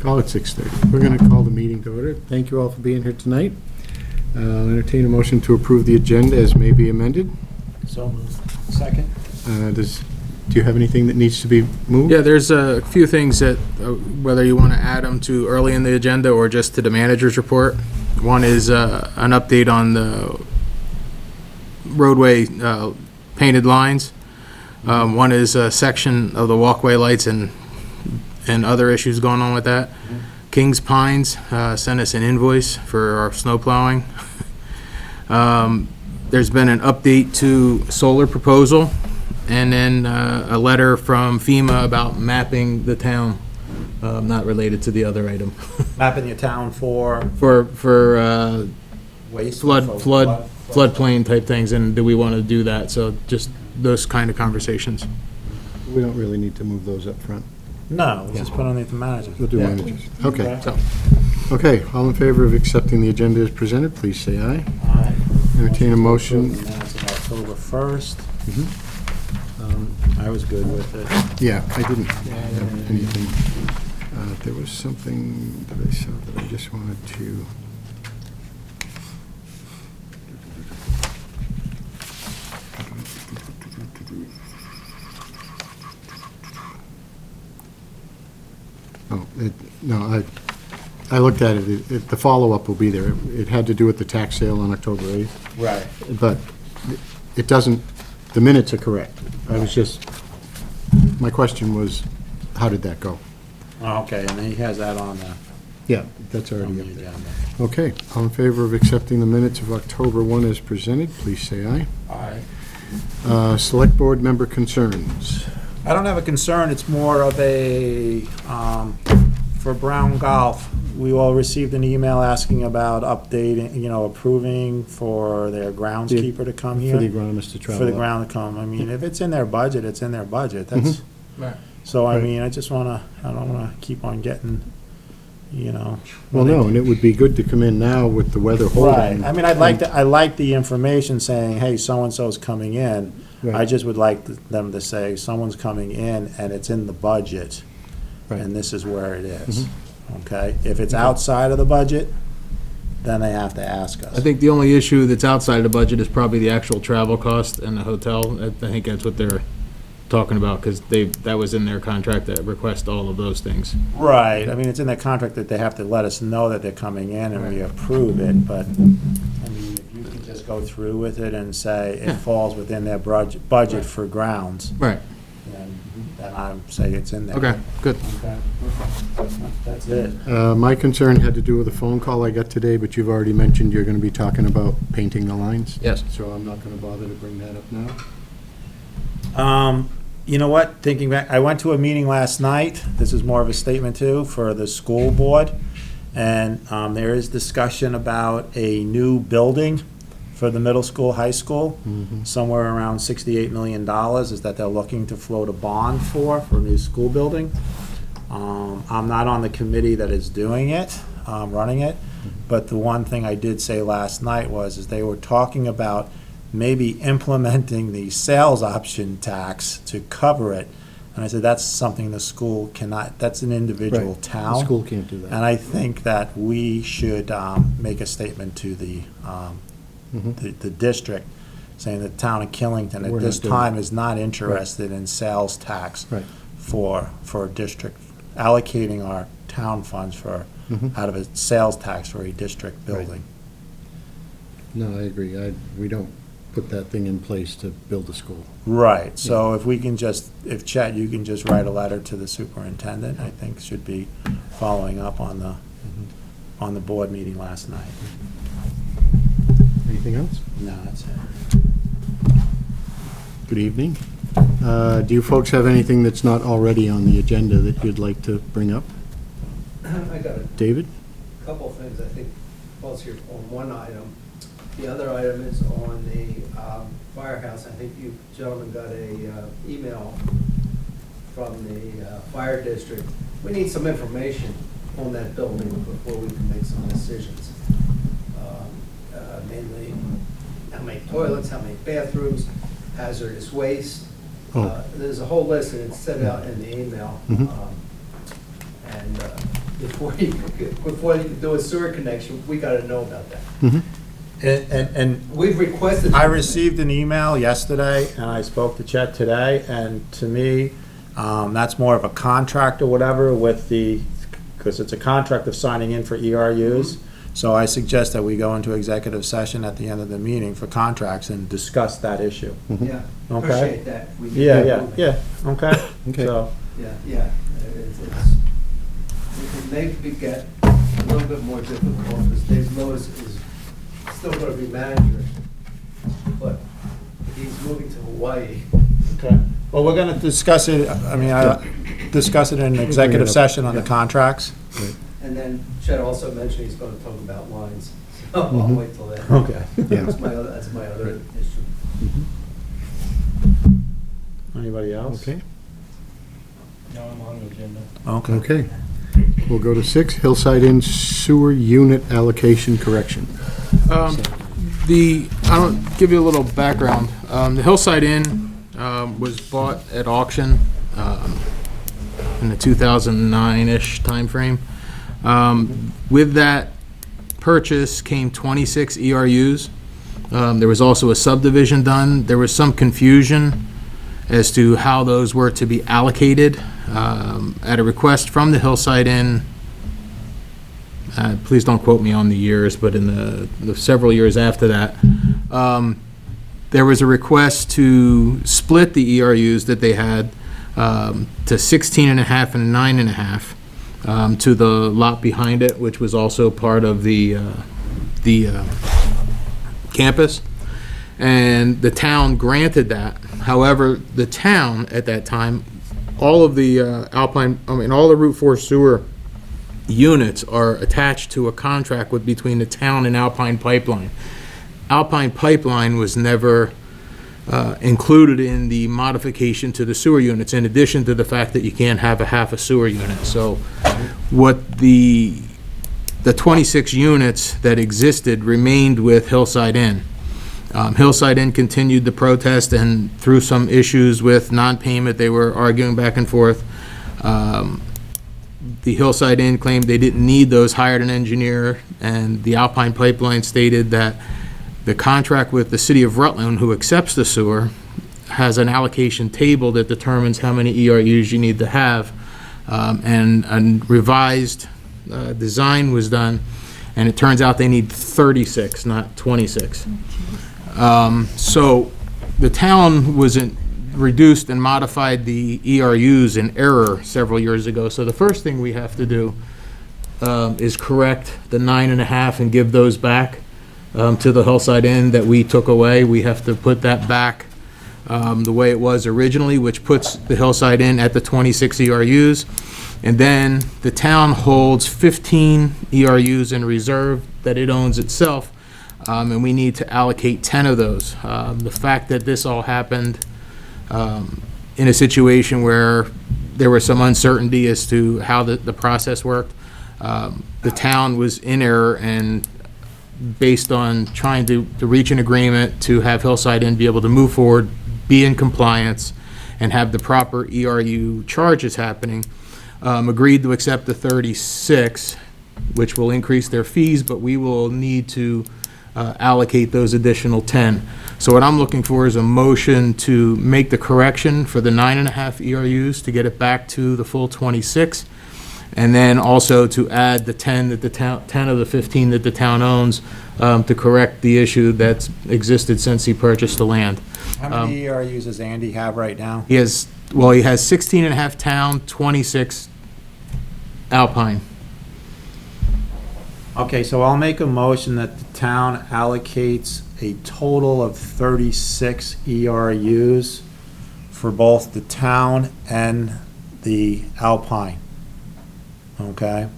Call it 6:30. We're going to call the meeting to order. Thank you all for being here tonight. Entertain a motion to approve the agenda as may be amended. So moved. Second. Do you have anything that needs to be moved? Yeah, there's a few things that, whether you want to add them to early in the agenda or just to the manager's report. One is an update on the roadway painted lines. One is a section of the walkway lights and other issues going on with that. Kings Pines sent us an invoice for our snow plowing. There's been an update to solar proposal, and then a letter from FEMA about mapping the town, not related to the other item. Mapping your town for For waste? floodplain type things, and do we want to do that? So just those kind of conversations. We don't really need to move those up front. No, let's just put on the manager. We'll do Yeah. managers. Okay. So, Okay, all in favor of accepting the agenda as presented, please say aye. Aye. Entertain a motion. The minutes of October 1st. Mhm. I was good with it. Yeah, I didn't have anything. There was something that I saw that I just wanted to. Oh, no, I looked at it, the follow-up will be there. It had to do with the tax sale on October 8th, Right. but it doesn't, the minutes are correct. I was just, my question was, how did that go? Oh, okay, and he has that on the Yeah, that's already up there. agenda. Okay, all in favor of accepting the minutes of October 1 as presented, please say aye. Aye. Select Board member concerns. I don't have a concern, it's more of a, for Brown Golf, we all received an email asking about updating, approving for their groundskeeper to come here. For the agronomist to travel For the up. ground to come. I mean, if it's in their budget, it's in their budget. That's, Right. so I Right. mean, I don't wanna keep on getting, Well, no, and it would be good to come in now with the weather holding. Right, I mean, I like the information saying, hey, so-and-so's coming in. I Right. just would like them to say, someone's coming in and it's in the budget, Right. and this is where it is, okay? If it's outside of the budget, then they have to ask us. I think the only issue that's outside of the budget is probably the actual travel cost and the hotel. I think that's what they're talking about, because that was in their contract, that request all of those things. Right, I mean, it's in their contract that they have to let us know that they're coming in and we approve it, but, I mean, if you can just go through with it and say Yeah. it falls within their budget for grounds, Right. then I say it's in there. Okay, good. Okay. That's it. My concern had to do with a phone call I got today, but you've already mentioned you're going to be talking about painting the lines. Yes. So I'm not going to bother to bring that up now. You know what, thinking back, I went to a meeting last night, this is more of a statement too, for the school board, and there is discussion about a new building for the middle school, high school, somewhere around $68 million is that they're looking to float a bond for a new school building. I'm not on the committee that is doing it, running it, but the one thing I did say last night is they were talking about maybe implementing the sales option tax to cover it. And I said, that's something the school cannot, that's an individual Right. town. The school can't do that. And I think that we should make a statement to the district, saying that the town of Killington We're at this not doing time is not interested in sales tax Right. for a district, allocating our town funds for, out of a sales tax for a district building. No, I agree. We don't put that thing in place to build a school. Right, so if we can just, if Chet, you can just write a letter to the superintendent, I think should be following up on the board meeting last night. Anything else? No, that's it. Good evening. Do you folks have anything that's not already on the agenda that you'd like to bring up? I got a David? couple of things, I think, both here on one item. The other item is on the firehouse. I think you gentlemen got a email from the fire district. We need some information on that building before we can make some decisions. Mainly, how many toilets, how many bathrooms, hazardous waste. Oh. There's a whole list, and it's set out in the email. Mhm. And before you do a sewer connection, we gotta know about that. And We've requested. I received an email yesterday, and I spoke to Chet today, and to me, that's more of a contract or whatever with because it's a contract of signing in for ERUs. So I suggest that we go into executive session at the end of the meeting for contracts and discuss that issue. Yeah, Okay. appreciate that. We need to Yeah, move it. okay. Okay. So, Yeah. It may get a little bit more difficult, because Dave Lowe's is still gonna be manager, but he's moving to Hawaii. okay. Well, we're gonna discuss it, discuss it in an executive session on the contracts. And then Chet also mentioned he's gonna talk about lines, so I'll wait till then. Okay. Yeah. That's my other issue. Anybody else? Okay, No, I'm on the agenda. Okay. okay. We'll go to 6, Hillside Inn Sewer Unit Allocation Correction. I'll give you a little background. The Hillside Inn was bought at auction in the 2009-ish timeframe. With that purchase came 26 ERUs. There was also a subdivision done. There was some confusion as to how those were to be allocated. At a request from the Hillside Inn, please don't quote me on the years, but in the several years after that, there was a request to split the ERUs that they had to 16 and a half and 9 and a half to the lot behind it, which was also part of the campus. And the town granted that. However, the town at that time, all of the all the Route 4 sewer units are attached to a contract between the town and Alpine Pipeline. Alpine Pipeline was never included in the modification to the sewer units, in addition to the fact that you can't have a half a sewer unit. So what the 26 units that existed remained with Hillside Inn. Hillside Inn continued the protest, and through some issues with non-payment, they were arguing back and forth. The Hillside Inn claimed they didn't need those, hired an engineer, and the Alpine Pipeline stated that the contract with the city of Rutland, who accepts the sewer, has an allocation table that determines how many ERUs you need to have, and a revised design was done, and it turns out they need 36, not 26. So the town reduced and modified the ERUs in error several years ago. So the first thing we have to do is correct the 9.5 and give those back to the Hillside Inn that we took away. We have to put that back the way it was originally, which puts the Hillside Inn at the 26 ERUs. And then the town holds 15 ERUs in reserve that it owns itself. And we need to allocate 10 of those. The fact that this all happened in a situation where there was some uncertainty as to how the process worked, the town was in error, and based on trying to reach an agreement to have Hillside Inn be able to move forward, be in compliance, and have the proper ERU charges happening, agreed to accept the 36, which will increase their fees, but we will need to allocate those additional 10. So what I'm looking for is a motion to make the correction for the 9.5 ERUs to get it back to the full 26, and then also to add the 10 that the town, 10 of the 15 that the town owns, to correct the issue that's existed since he purchased the land. How many ERUs does Andy have right now? He has 16.5 town, 26 Alpine. Okay, so I'll make a motion that the town allocates a total of 36 ERUs for both the town and the Alpine. Okay?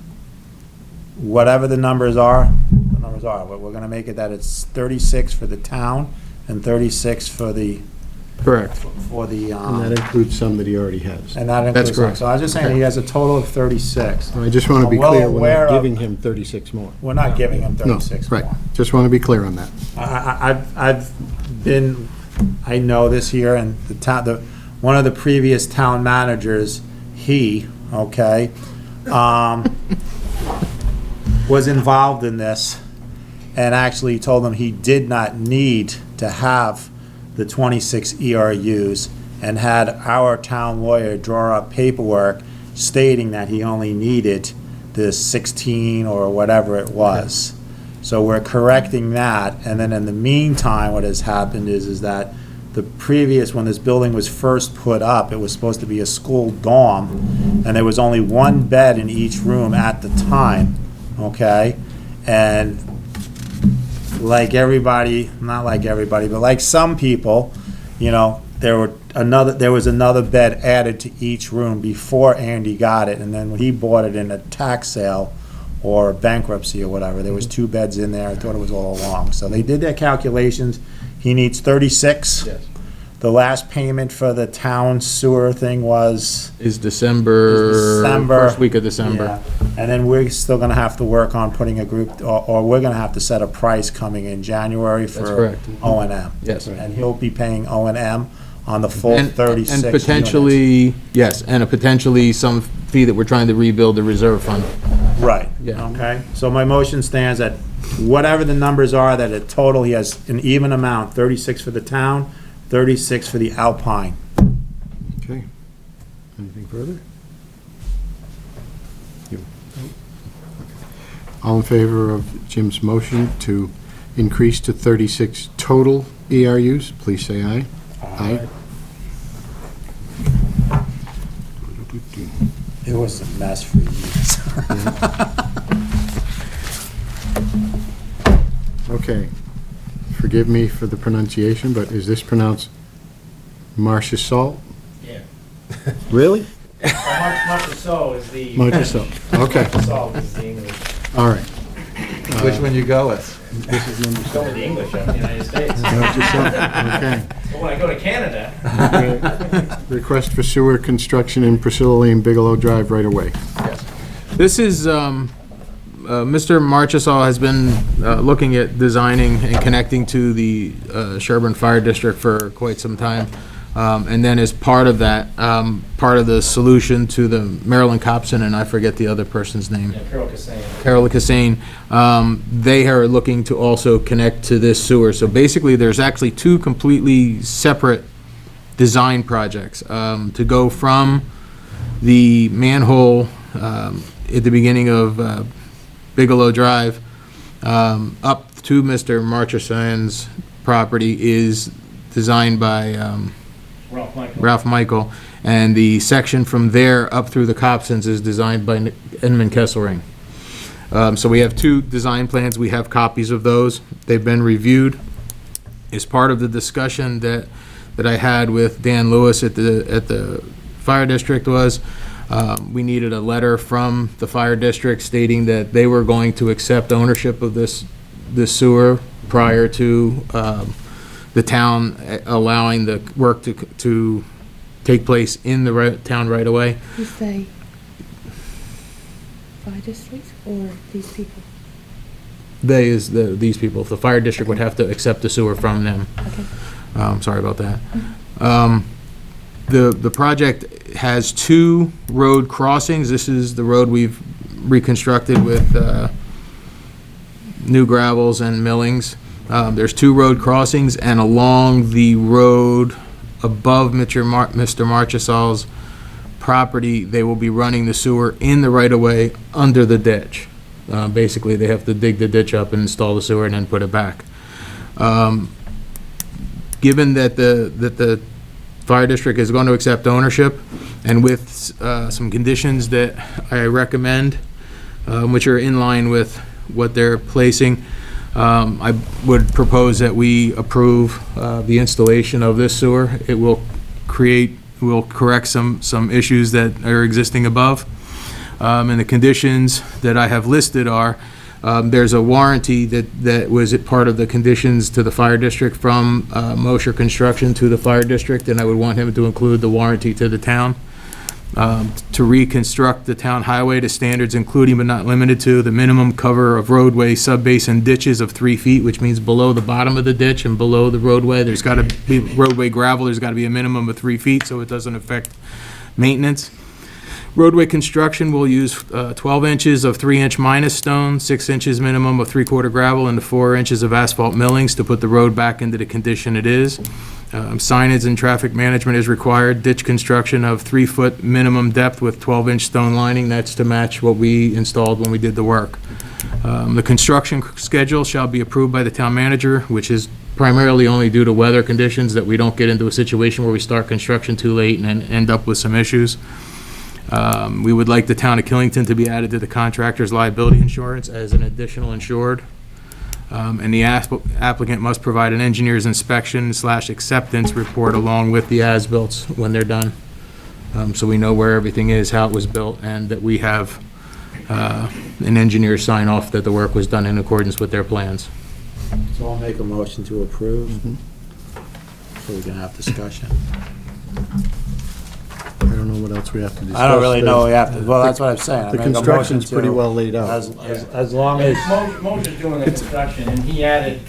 Whatever the numbers are, but we're gonna make it that it's 36 for the town and 36 for the, Correct. And that includes some that he already has. and that includes. That's correct. So I was just saying, he has a total of 36. I just want to be I'm well clear, we're aware not of- giving him 36 more. We're not giving him No, 36 right, more. just want to be clear on that. I know this here, and the town, one of the previous town managers, was involved in this and actually told him he did not need to have the 26 ERUs, and had our town lawyer draw up paperwork stating that he only needed the 16 or whatever it was. So we're correcting that, and then in the meantime, what has happened is that the previous, when this building was first put up, it was supposed to be a school dorm, and there was only one bed in each room at the time, okay? And like everybody, not like everybody, but like some people, you know, there was another bed added to each room before Andy got it, and then when he bought it in a tax sale or bankruptcy or whatever, there was 2 beds in there. I thought it was all along. So they did their calculations. He needs 36. Yes. The last payment for the town sewer thing Is December, first week of December. Yeah. And then we're still gonna have to work on putting a group, or we're gonna have to set a price coming in January That's for correct. O&M. Yes. And he'll be paying O&M on the full And 36 And units. potentially, yes, and potentially some fee that we're trying to rebuild the reserve fund. Right. Yeah. Okay, so my motion stands at whatever the numbers are, that in total, he has an even amount, 36 for the town, 36 for the Alpine. Okay. Anything further? You? All in favor of Jim's motion to increase to 36 total ERUs, please say aye. Aye. It was a mess for years. Okay. Forgive me for the pronunciation, but is this pronounced Marchessault? Yeah. Really? Marchessault is the. Marchessault, okay, Marchessault is the English. all right. Which one you go with? This is number Go with the English of the United States. Marchessault, okay. But when I go to Canada, Request for sewer construction in Priscilla Lane, Bigelow Drive, right away. This is, Mr. Marchessault has been looking at designing and connecting to the Sherburne Fire District for quite some time. And then as part of that, part of the solution to the Marilyn Copson, and I forget the other person's name, yeah, Carol Cassane. Carol Cassane, they are looking to also connect to this sewer. So basically, there's actually 2 completely separate design projects. To go from the manhole at the beginning of Bigelow Drive up to Mr. Marchessault's property is designed by Ralph Michael, and the section from there up through the Copsons is designed by Edmund Kesselring. So we have 2 design plans. We have copies of those. They've been reviewed. As part of the discussion that I had with Dan Lewis at the fire district was, we needed a letter from the fire district stating that they were going to accept ownership of this sewer prior to the town allowing the work to take place in the town right away. You say fire districts or these people? They is these people. The fire district would have to accept the sewer from them. Okay. Sorry about that. The project has 2 road crossings. This is the road we've reconstructed with new gravels and millings. There's 2 road crossings, and along the road above Mr. Marchessault's property, they will be running the sewer in the right-of-way under the ditch. Basically, they have to dig the ditch up and install the sewer and then put it back. Given that the fire district is going to accept ownership, and with some conditions that I recommend, which are in line with what they're placing, I would propose that we approve the installation of this sewer. It will correct some issues that are existing above. And the conditions that I have listed are, there's a warranty that was part of the conditions to the fire district from Mosher Construction to the fire district, and I would want him to include the warranty to the town. To reconstruct the town highway to standards including but not limited to the minimum cover of roadway, subbase, and ditches of 3 feet, which means below the bottom of the ditch and below the roadway. There's got to be roadway gravel, there's got to be a minimum of 3 feet so it doesn't affect maintenance. Roadway construction will use 12 inches of 3-inch minus stone, 6 inches minimum of 3/4 gravel, and 4 inches of asphalt millings to put the road back into the condition it is. Signage and traffic management is required. Ditch construction of 3-foot minimum depth with 12-inch stone lining. That's to match what we installed when we did the work. The construction schedule shall be approved by the town manager, which is primarily only due to weather conditions, that we don't get into a situation where we start construction too late and then end up with some issues. We would like the town of Killington to be added to the contractor's liability insurance as an additional insured. And the applicant must provide an engineer's inspection/acceptance report along with the as-bills when they're done. So we know where everything is, how it was built, and that we have an engineer sign off that the work was done in accordance with their plans. So I'll make a motion to approve, so we can have discussion. I don't know what else we have to discuss. I don't really know, we have to, well, that's what I'm saying. I The make a motion construction's to- pretty well laid out. As long as, Moshe's doing the construction, and he added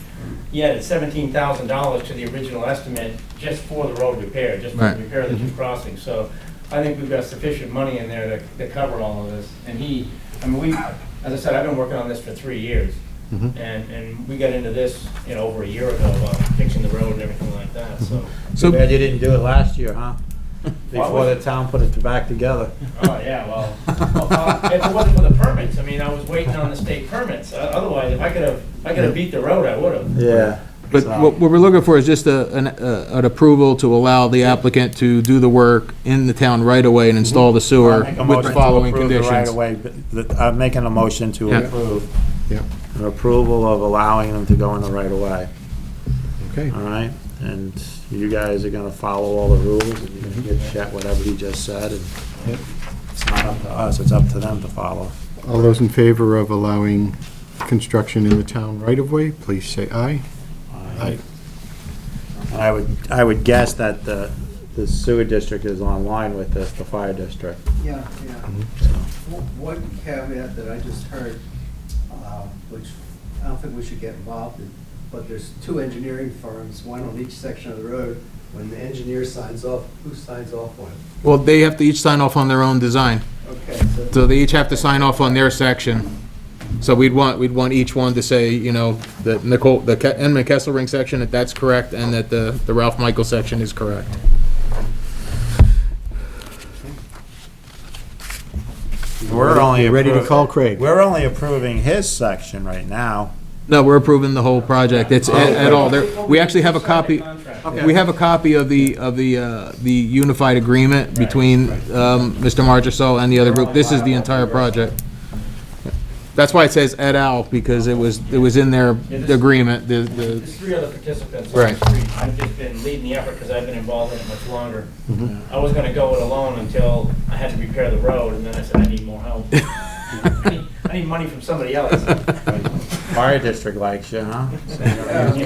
$17,000 to the original estimate just for the road repair, just for Right. the repair of the two crossings. So I think we've got sufficient money in there to cover all of this. And as I said, I've been working on this for 3 years. And we got into this, over a year ago, about fixing the road and everything like that, so. too bad you didn't do it last year, huh? Before the town put it back together. Oh, yeah, well, if it wasn't for the permits, I was waiting on the state permits. Otherwise, if I could have beat the road, I would have. Yeah. But what we're looking for is just an approval to allow the applicant to do the work in the town right away and install the I'll sewer make a with motion the to following approve the conditions. right-of-way, but I'm making a motion to Yeah. approve. Yeah. An approval of allowing them to go in the right-of-way, Okay. all right? And you guys are gonna follow all the rules, and you're gonna give Chet whatever he just said, and Yep. it's not up to us, it's up to them to follow. All those in favor of allowing construction in the town right-of-way, please say aye. Aye. I would guess that the sewer district is online with this, the fire district. Yeah, yeah. So, One caveat that I just heard, which I don't think we should get involved in, but there's 2 engineering firms, one on each section of the road. When the engineer signs off, who signs off on it? Well, they have to each sign off on their own design. Okay, so So they each have to sign off on their section. So we'd want each one to say, that Nicole, the Enman Kesselring section, that that's correct, and that the Ralph Michael section is correct. We're only Ready to approving- call Craig. We're only approving his section right now. No, we're approving the whole project. It's at all. We actually have a copy, we have a copy of the unified agreement between Mr. Marchessault and the other group. This is the entire project. That's why it says et al, because it was in their agreement. There's 3 other participants on Right. the street. I've just been leading the effort because I've been involved in it much longer. I was gonna go it alone until I had to repair the road, and then I said, I need more help. I need money from somebody else. Fire district likes you, huh?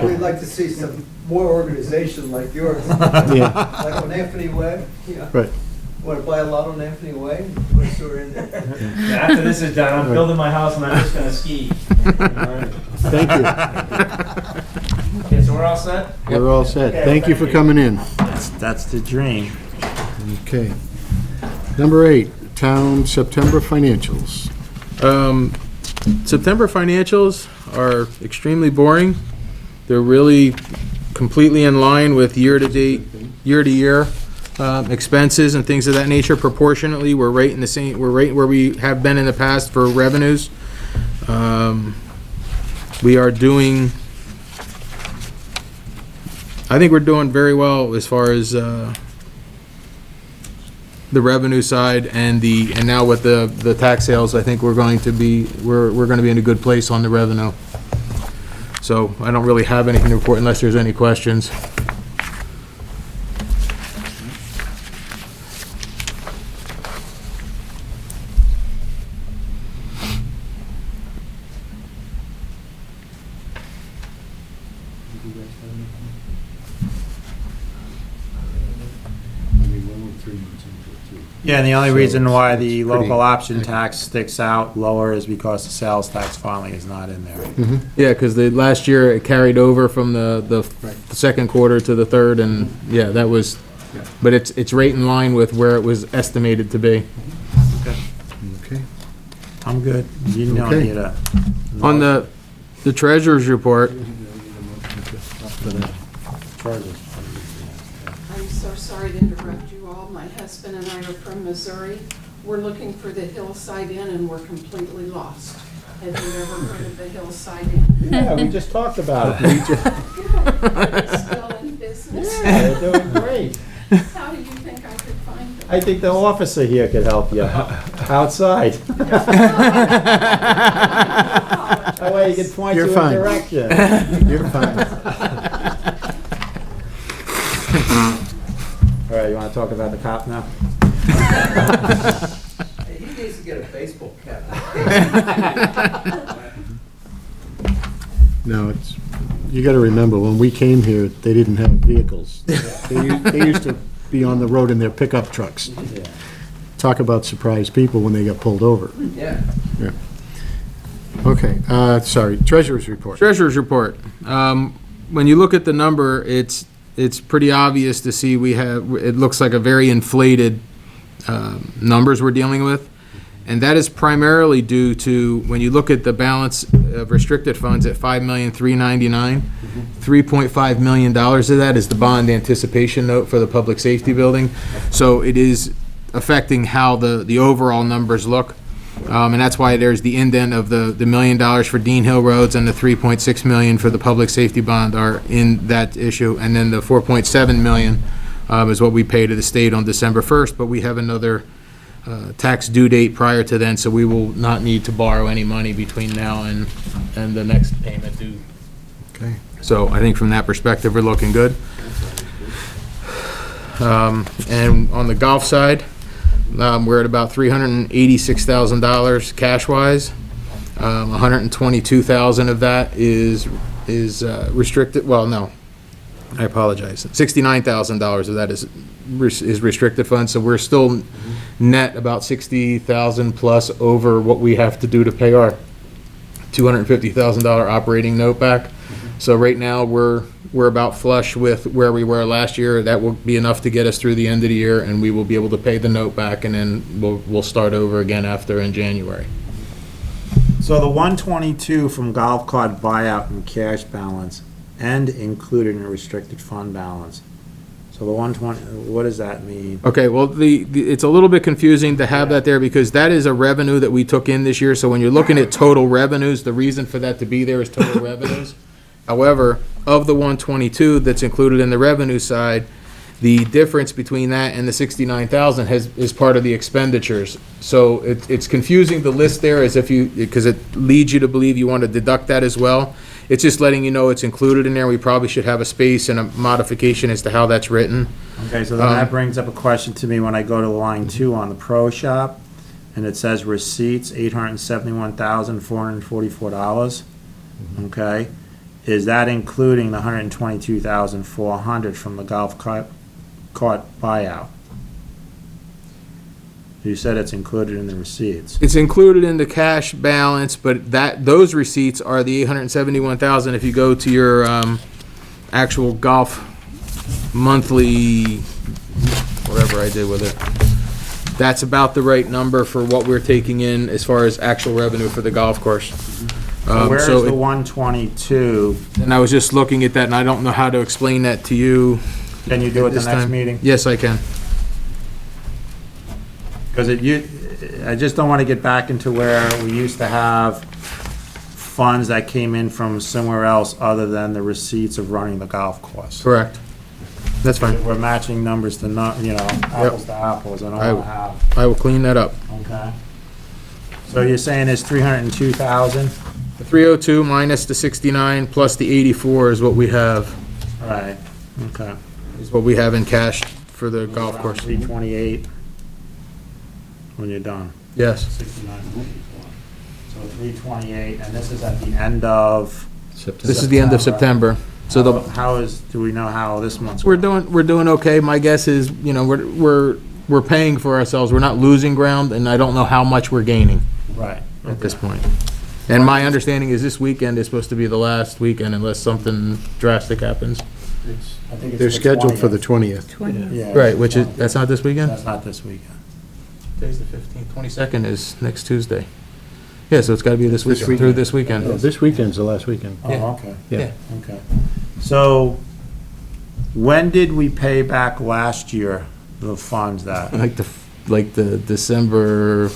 we'd like to see some more organization like yours. Yeah, Like on Anthony Way, right. Want to buy a lot on Anthony Way, and put a sewer in there? After this is done, I'm building my house and I'm just gonna ski. Thank you. Okay, so we're all set? We're all set. Okay, Thank you for thank you. coming in. That's the dream. Okay. Number 8, town September financials. September financials are extremely boring. They're really completely in line with year-to-date, year-to-year expenses and things of that nature. Proportionately, we're right in the same, we're right where we have been in the past for revenues. We are doing, I think we're doing very well as far as the revenue side and now with the tax sales. I think we're going to be in a good place on the revenue. So I don't really have anything to report unless there's any questions. Yeah, and the only reason why the local option tax sticks out lower is because the sales tax filing is not in there. Yeah, because the last year it carried over from the second quarter to the third, and yeah, that was, but it's right in line with where it was estimated to be. I'm good. You don't Okay. need a. On the treasurer's report, I'm so sorry to interrupt you all. My husband and I are from Missouri. We're looking for the Hillside Inn and we're completely lost. Have you ever heard of the Hillside Inn? Yeah, we just talked about it. It's still in business. They're doing great. How do you think I could find them? I think the officer here could help you, outside. That way he can point you You're in fine. direction. You're fine. All right, you want to talk about the cop now? He needs to get a baseball cap. No, you gotta remember, when we came here, they didn't have vehicles. They used to be on the road in their pickup trucks. Yeah. Talk about surprised people when they got pulled over. Yeah. Yeah. Okay, sorry, treasurer's report. treasurer's report. When you look at the number, it's pretty obvious to see it looks like a very inflated numbers we're dealing with. And that is primarily due to, when you look at the balance of restricted funds at $5,399,000, $3.5 million of that is the bond anticipation note for the public safety building. So it is affecting how the overall numbers look. And that's why there's the indent of the $1 million for Dean Hill Roads and the $3.6 million for the public safety bond are in that issue. And then the $4.7 million is what we pay to the state on December 1st, but we have another tax due date prior to then, so we will not need to borrow any money between now and the next payment due. Okay. So I think from that perspective, we're looking good. And on the golf side, we're at about $386,000 cash-wise. $122,000 of that is restricted, well, no, I apologize. $69,000 of that is restricted funds, so we're still net about $60,000 plus over what we have to do to pay our $250,000 operating note back. So right now, we're about flush with where we were last year. That will be enough to get us through the end of the year, and we will be able to pay the note back, and then we'll start over again after in January. So the 122 from golf cart buyout and cash balance and included in a restricted fund balance. So the 120, what does that mean? Okay, well, it's a little bit confusing to have that there because that is a revenue that we took in this year. So when you're looking at total revenues, the reason for that to be there is total revenues. However, of the 122 that's included in the revenue side, the difference between that and the 69,000 is part of the expenditures. So it's confusing to list there as if because it leads you to believe you want to deduct that as well. It's just letting you know it's included in there. We probably should have a space and a modification as to how that's written. Okay, so then that brings up a question to me when I go to line 2 on the pro shop, and it says receipts, $871,444. Okay, is that including the $122,400 from the golf cart buyout? You said it's included in the receipts. It's included in the cash balance, but those receipts are the $871,000. If you go to your actual golf monthly, whatever I did with it, that's about the right number for what we're taking in as far as actual revenue for the golf course. So where's the 122? And I was just looking at that, and I don't know how to explain that to you. Can you do it the this next time. meeting? Yes, I can. Because I just don't want to get back into where we used to have funds that came in from somewhere else other than the receipts of running the golf course. Correct. That's fine. We're matching numbers to not, apples to apples, and I- all have, I will clean that up. okay? So you're saying it's 302,000? The 302 minus the 69 plus the 84 is what we have, All right, okay. is what we have in cash for the golf Around course. 328 when you're done. Yes. 69, 54. So 328, and this is at the end of? This is the end of September. So do we know how this month's? we're going? doing okay. My guess is, we're paying for ourselves. We're not losing ground, and I don't know how much we're gaining Right. at this point. And my understanding is this weekend is supposed to be the last weekend unless something drastic happens. I think it's They're the scheduled for the 20th. 20th. Yeah. Right, which is, that's not this weekend? That's not this weekend. Today's the 15th. 22nd is next Tuesday. Yeah, so it's gotta be this week, This weekend. through this weekend. This weekend's the last weekend. Oh, okay, Yeah. okay. So, when did we pay back last year, the funds that? Like the December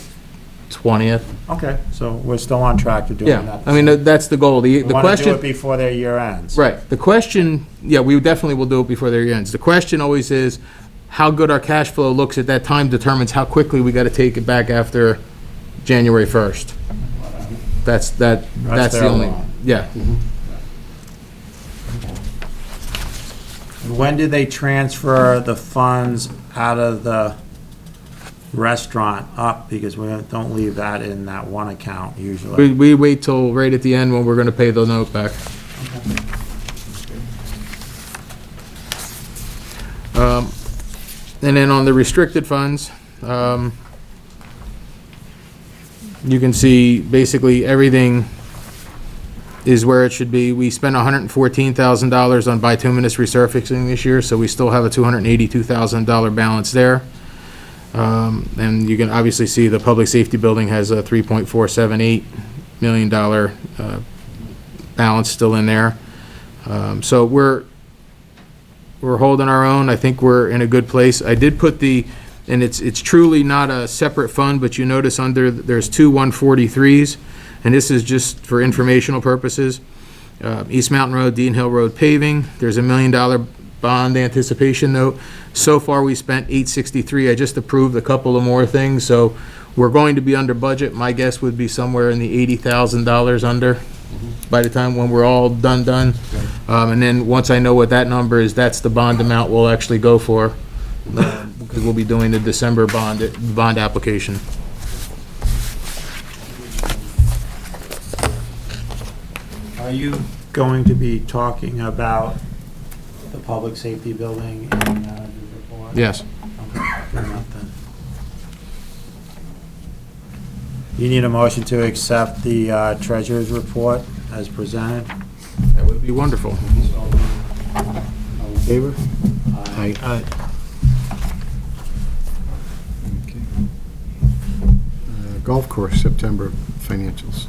20th. Okay, so we're still on track to doing Yeah, that. I mean, that's the goal. The We want to do question. it before their year ends. Right. The question, yeah, we definitely will do it before their year ends. The question always is, how good our cash flow looks at that time determines how quickly we got to take it back after January 1st. That's the their only, law. yeah. When did they transfer the funds out of the restaurant up? Because we don't leave that in that one account usually. We wait till right at the end when we're going to pay the note back. And then on the restricted funds, you can see basically everything is where it should be. We spent $114,000 on bituminous resurfacing this year, so we still have a $282,000 balance there. And you can obviously see the public safety building has a $3.478 million balance still in there. So we're holding our own. I think we're in a good place. I did put and it's truly not a separate fund, but you notice there's two 143s, and this is just for informational purposes. East Mountain Road, Dean Hill Road paving, there's $1 million bond anticipation note. So far, we spent $863. I just approved a couple of more things, so we're going to be under budget. My guess would be somewhere in the $80,000 under by the time when we're all done. And then once I know what that number is, that's the bond amount we'll actually go for, because we'll be doing the December bond application. Are you going to be talking about the public safety building in the manager's report? Yes. Okay, fair enough then. You need a motion to accept the treasurer's report as presented? That would be wonderful. All in favor? Aye. Okay. Golf course, September financials.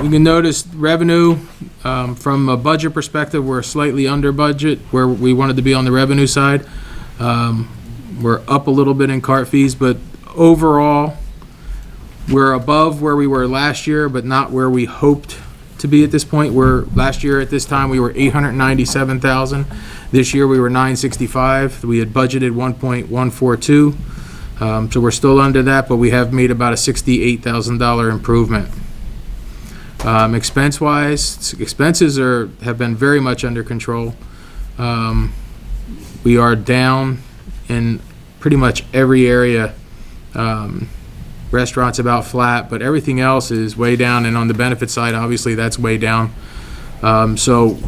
You can notice revenue, from a budget perspective, we're slightly under budget where we wanted to be on the revenue side. We're up a little bit in cart fees, but overall, we're above where we were last year, but not where we hoped to be at this point. Last year at this time, we were $897,000. This year, we were $965,000. We had budgeted $1.142. So we're still under that, but we have made about a $68,000 improvement. Expense-wise, expenses have been very much under control. We are down in pretty much every area. Restaurants about flat, but everything else is way down, and on the benefit side, obviously, that's way down. So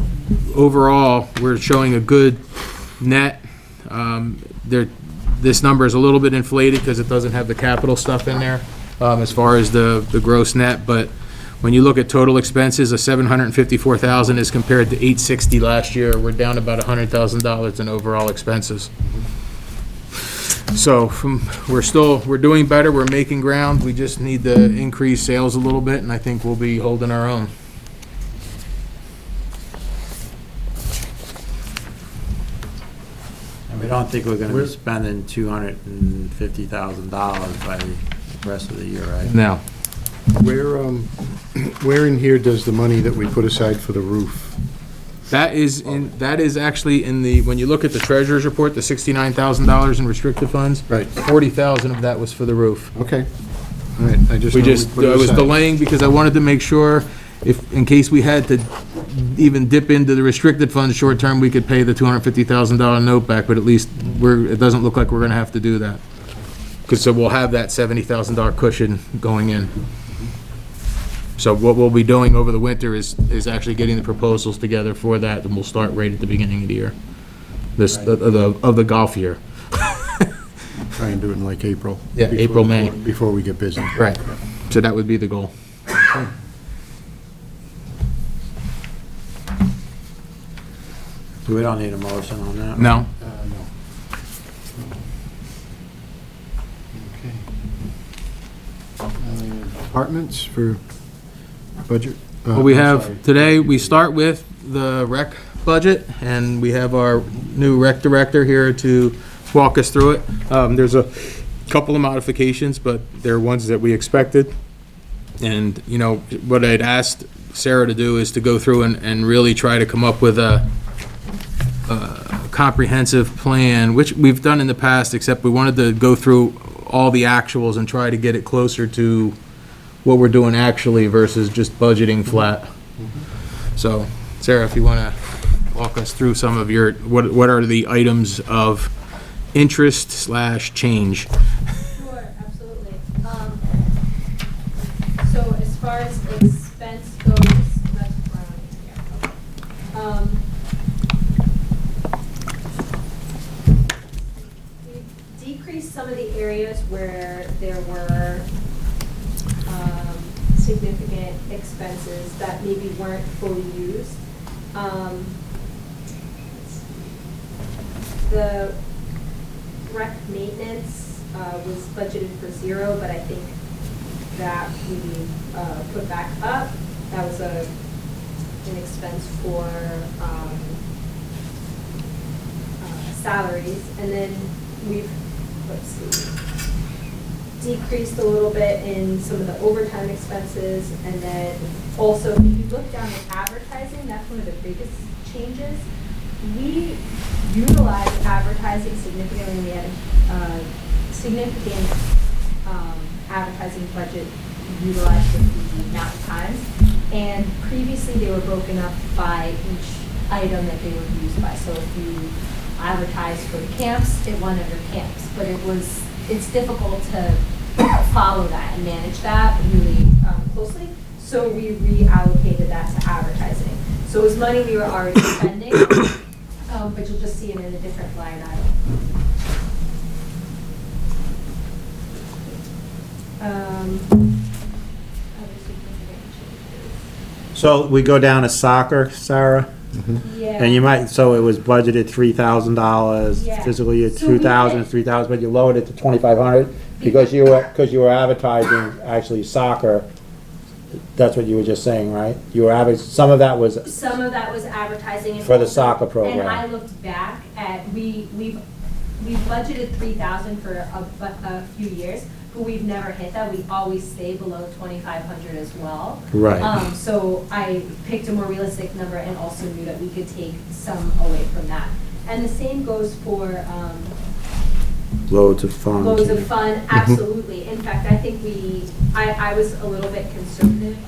overall, we're showing a good net. This number is a little bit inflated because it doesn't have the capital stuff in there, as far as the gross net, but when you look at total expenses of $754,000 as compared to $860 last year, we're down about $100,000 in overall expenses. So we're doing better, we're making ground, we just need to increase sales a little bit, and I think we'll be holding our own. And we don't think we're gonna be spending $250,000 by the rest of the year, right? Now, Where in here does the money that we put aside for the roof? that is actually in when you look at the treasurer's report, the $69,000 in restricted funds. Right. 40,000 of that was for the roof. Okay. All right, I just. I know put it was aside. delaying because I wanted to make sure in case we had to even dip into the restricted funds short term, we could pay the $250,000 note back, but at least it doesn't look like we're gonna have to do that. So we'll have that $70,000 cushion going in. So what we'll be doing over the winter is actually getting the proposals together for that, and we'll start right at the beginning of the year, of the golf year. Try and do it in like April. Yeah, April, May. Before we get busy. Right. So that would be the goal. We don't need a motion on that. No? No. Okay. Departments for budget? Well, we I'm have, sorry. today, we start with the rec budget, and we have our new rec director here to walk us through it. There's a couple of modifications, but they're ones that we expected. And, you know, what I'd asked Sarah to do is to go through and really try to come up with a comprehensive plan, which we've done in the past, except we wanted to go through all the actuals and try to get it closer to what we're doing actually versus just budgeting flat. So, Sarah, if you want to walk us through some of your, what are the items of interest / change? Sure, absolutely. So as far as expense goes, that's where I want to we decreased some of the areas where there were significant expenses that maybe weren't fully used. The rec maintenance was budgeted for 0, but I think that we put back up. That was an expense for salaries. And then we've, let's see, decreased a little bit in some of the overtime expenses. And then also, if you look down at advertising, that's one of the biggest changes. We utilize advertising significantly. We had a significant advertising budget utilized with the amount of times. And previously, they were broken up by each item that they were used by. So if you advertised for the camps, it went under camps. But it's difficult to follow that and manage that really closely. So we reallocated that to advertising. So it was money we were already spending. But you'll just see it in a different line item. Other significant changes. So we go down to soccer, Sarah? Yeah. And you might, so it was budgeted $3,000, Yeah. physical year So we 2,000, did- 3,000, but you lowered it to 2,500 because you were advertising actually soccer. That's what you were just saying, right? You were some of that was, Some of that was advertising. And For the also- soccer program. And I looked back at, we've budgeted 3,000 for a few years, but we've never hit that. We always stay below 2,500 as well. right. So I picked a more realistic number and also knew that we could take some away from that. And the same goes for Loads of fun. loads of fun, absolutely. In fact, I think I was a little bit conservative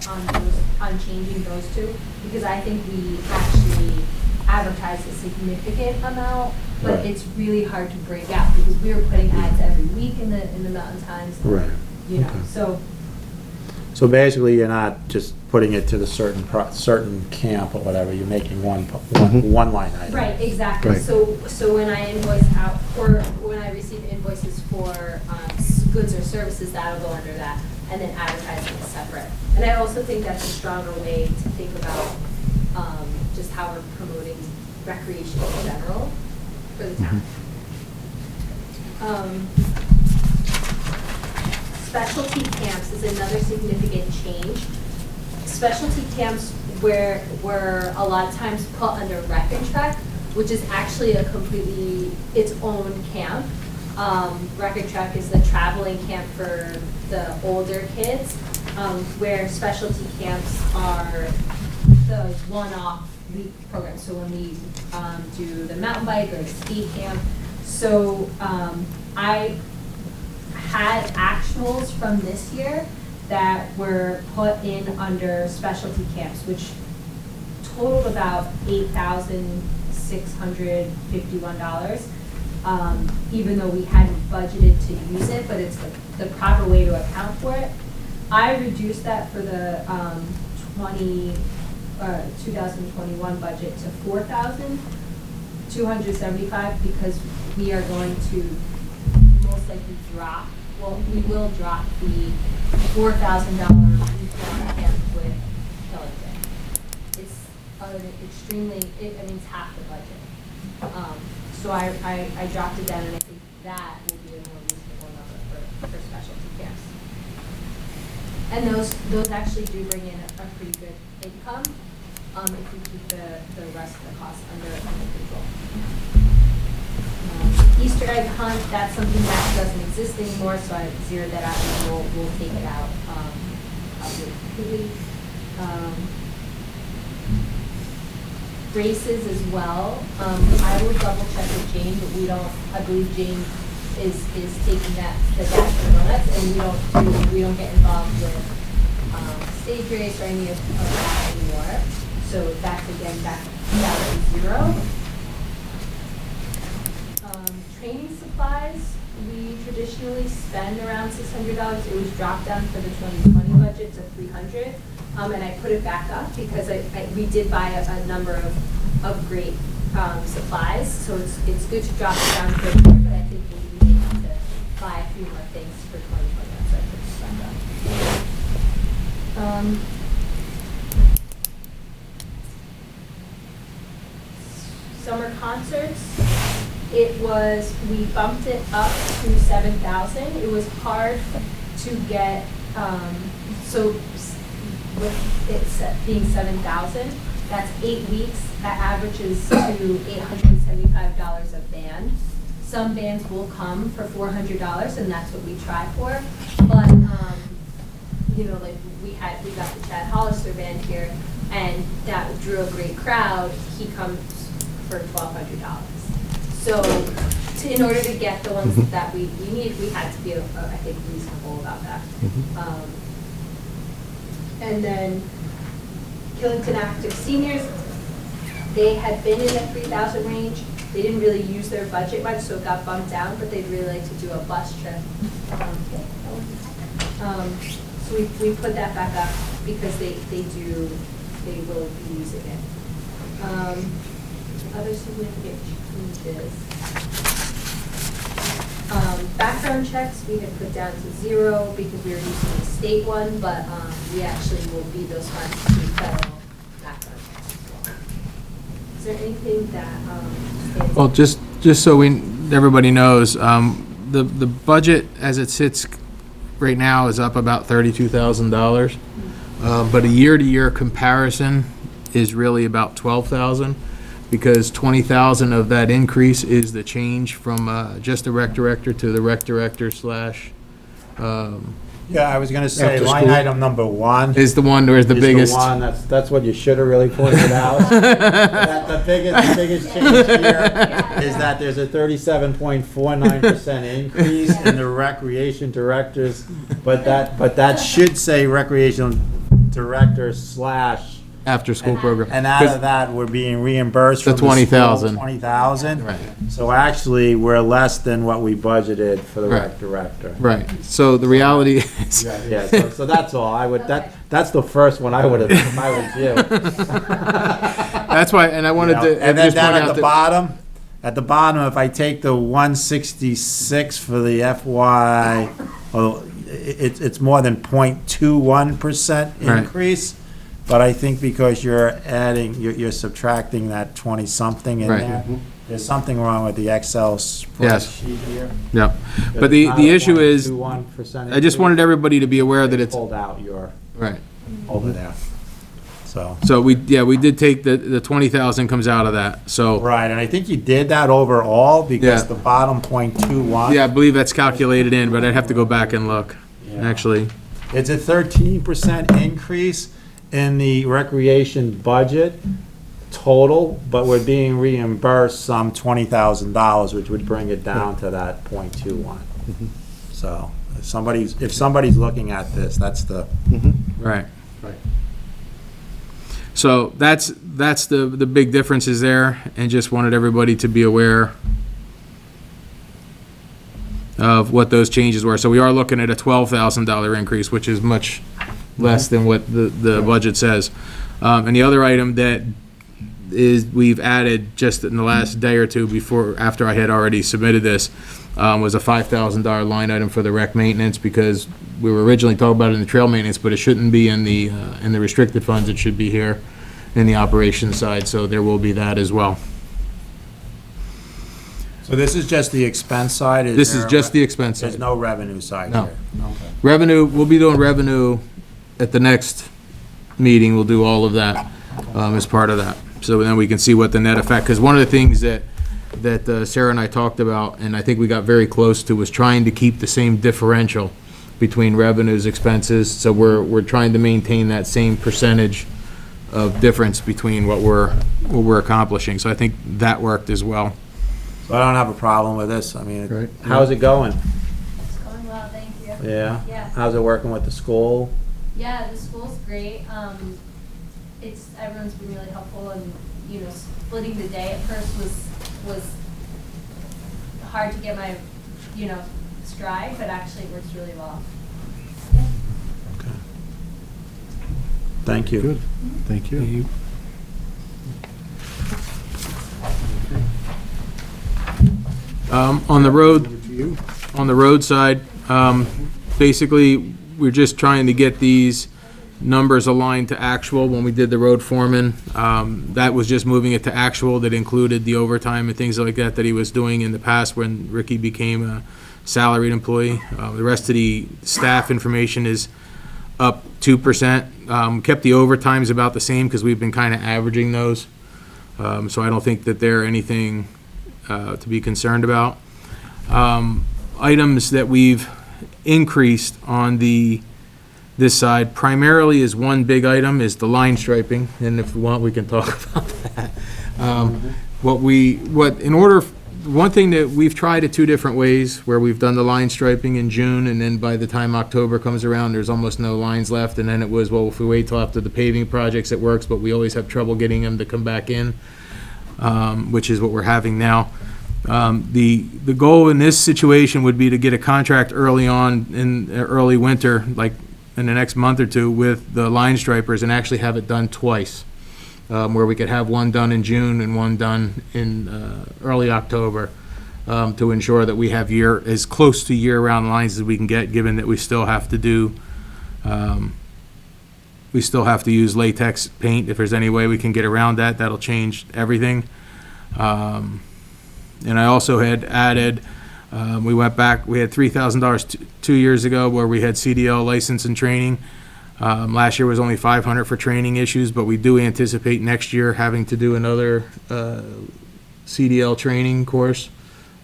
on changing those two, because I think we actually advertised a significant amount, but Right. it's really hard to break out, because we were putting ads every week in the Mountain Times. Right. You know, Okay. so, So basically, you're not just putting it to the certain camp or whatever, you're making one line item. right, exactly. Right. So when I invoice out, or when I receive invoices for goods or services, that'll go under that, and then advertising is separate. And I also think that's a stronger way to think about just how we're promoting recreation in general for the town. Specialty camps is another significant change. Specialty camps were a lot of times put under Rec and Trek, which is actually a completely its own camp. Rec and Trek is the traveling camp for the older kids, where specialty camps are the one-off week program. So when we do the mountain bike or the ski camp, so I had actuals from this year that were put in under specialty camps, which totaled about $8,651, even though we hadn't budgeted to use it, but it's the proper way to account for it. I reduced that for the 2021 budget to $4,275, because we are going to most likely we will drop the $4,000 week-long camp with Killington. an extremely, I mean, it's half the budget. So I dropped it down, and I think that will be a more reasonable number for specialty camps. And those actually do bring in a pretty good income, if we keep the rest of the costs under control. Easter egg hunt, that's something that doesn't exist anymore, so I zeroed that out, and we'll take it out, probably completely. Races as well, I will double check with Jane, but we don't, I believe Jane is taking the dash for donuts, and we don't get involved with, stage race or any of that anymore. So that's again, back down to 0. Training supplies, we traditionally spend around $600. It was dropped down for the 2020 budget to $300. And I put it back up because we did buy a number of great supplies. So it's good to drop it down for a year, but I think we may have to buy a few more things for 2021. So I put this back up. Summer concerts. We bumped it up to 7,000. It was hard to get, so with it being 7,000, that's 8 weeks. That averages to $875 a band. Some bands will come for $400, and that's what we try for. But, like we got the Chad Hollister band here, and that drew a great crowd. He comes for $1,200. So, in order to get the ones that we need, we had to be, I think, reasonable about that. And then Killington Active Seniors, they had been in the 3,000 range. They didn't really use their budget much, so it got bumped down, but they'd really like to do a bus trip. So we put that back up because they will be using it. Other significant changes. Background checks we had put down to 0 because we were using the state one, but we actually will be those funds to federal background checks as well. Is there anything that stands Well, out? just so everybody knows, the budget as it sits right now is up about $32,000. But a year-to-year comparison is really about $12,000. Because $20,000 of that increase is the change from just the rec director to the rec director slash, Yeah, I was gonna say, After line school. item number 1. is the one where's the Is biggest. one, that's what you should have really pointed out. That the biggest change here is that there's a 37.49% increase in the recreation directors, but that should say recreation director slash. After-school program. And out of that, we're being reimbursed The from the $20,000. school, $20,000. Right. So actually, we're less than what we budgeted for the Right. rec director. Right, so the reality is, Yeah, so that's all, that's the first one I would have, if I was you. that's why, and I wanted to And then just point down out at the that, bottom, if I take the 166 for the FY, well, it's more than 0.21% Right. increase. But I think because you're adding, you're subtracting that 20-something in Right. there, there's something wrong with the Excel spreadsheet here. yep. But the issue is, 0.21% I just wanted everybody to be aware that it's, pulled out your, right. Over there. So. So we did take the 20,000 comes out of that, so, Right, and I think you did that overall because Yeah. the bottom 0.21. yeah, I believe that's calculated in, but I'd have to go back and look, Yeah. actually. It's a 13% increase in the recreation budget total, but we're being reimbursed some $20,000, which would bring it down to that 0.21. So if somebody's looking at this, that's the, Right. Right. So that's the big differences there, and just wanted everybody to be aware of what those changes were. So we are looking at a $12,000 increase, which is much less than what the budget says. And the other item that is, we've added just in the last day or two after I had already submitted this, was a $5,000 line item for the rec maintenance, because we were originally talking about it in the trail maintenance, but it shouldn't be in the restricted funds, it should be here. in the operations side, so there will be that as well. So this is just the expense side? This is just the expense There's side. no revenue side No. here? Okay. Revenue, we'll be doing revenue at the next meeting, we'll do all of that as part of that. So then we can see what the net effect, because one of the things that Sarah and I talked about, and I think we got very close to, was trying to keep the same differential between revenues, expenses, so we're trying to maintain that same percentage of difference between what we're accomplishing, so I think that worked as well. So I don't have a problem with this, I mean, Right. how's it going? It's going well, thank you. Yeah? Yeah. How's it working with the school? Yeah, the school's great. Everyone's been really helpful, and, you know, splitting the day at first was hard to get my, you know, stride, but actually it works really well. Yeah. Thank you. Good, thank you. On the road, Over to you. on the road side, basically, we're just trying to get these numbers aligned to actual. When we did the road foreman, that was just moving it to actual. That included the overtime and things like that he was doing in the past when Ricky became a salaried employee. The rest of the staff information is up 2%. Kept the overtimes about the same because we've been kind of averaging those. So I don't think that they're anything to be concerned about. Items that we've increased on this side primarily is one big item, is the line striping, and if we want, we can talk about that. One thing that we've tried it two different ways, where we've done the line striping in June, and then by the time October comes around, there's almost no lines left, and then it was, well, if we wait till after the paving projects, it works, but we always have trouble getting them to come back in, which is what we're having now. The goal in this situation would be to get a contract early on in early winter, like in the next month or two, with the line stripers, and actually have it done twice, where we could have one done in June and one done in early October, to ensure that we have as close to year-round lines as we can get, given that we still have to do, we still have to use latex paint. If there's any way we can get around that, that'll change everything. And I also had added, we went back, we had $3,000 2 years ago where we had CDL license and training. Last year was only $500 for training issues, but we do anticipate next year having to do another CDL training course,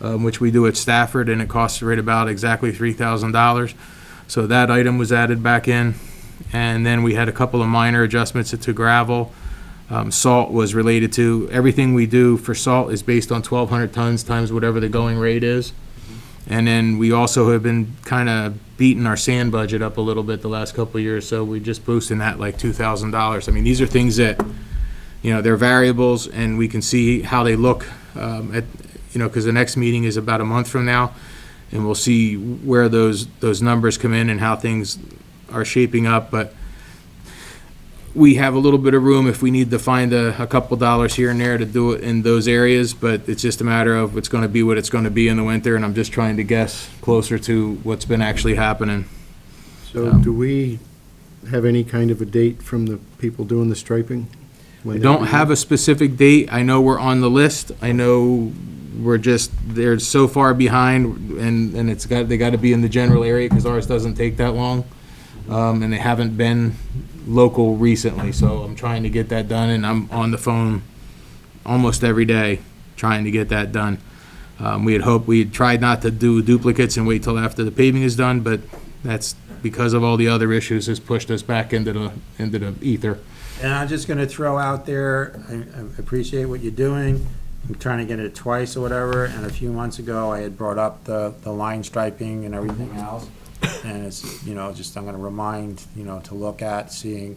which we do at Stafford, and it costs right about exactly $3,000. So that item was added back in. And then we had a couple of minor adjustments to gravel. Salt was related to, everything we do for salt is based on 1,200 tons times whatever the going rate is. And then we also have been kind of beating our sand budget up a little bit the last couple of years, so we just boosting that like $2,000. I mean, these are things that, you know, they're variables, and we can see how they look because the next meeting is about a month from now, and we'll see where those numbers come in and how things are shaping up. But we have a little bit of room if we need to find a couple dollars here and there to do it in those areas, but it's just a matter of it's going to be what it's going to be in the winter, and I'm just trying to guess closer to what's been actually happening. So do we have any kind of a date from the people doing the striping? I don't have a specific date. I know we're on the list. I know they're so far behind, and they got to be in the general area because ours doesn't take that long, and they haven't been local recently, so I'm trying to get that done, and I'm on the phone almost every day trying to get that done. We had tried not to do duplicates and wait till after the paving is done, but that's because of all the other issues has pushed us back into the ether. And I'm just gonna throw out there, I appreciate what you're doing. I'm trying to get it twice or whatever, and a few months ago, I had brought up the line striping and everything else. And it's, just I'm gonna remind, to look at, seeing,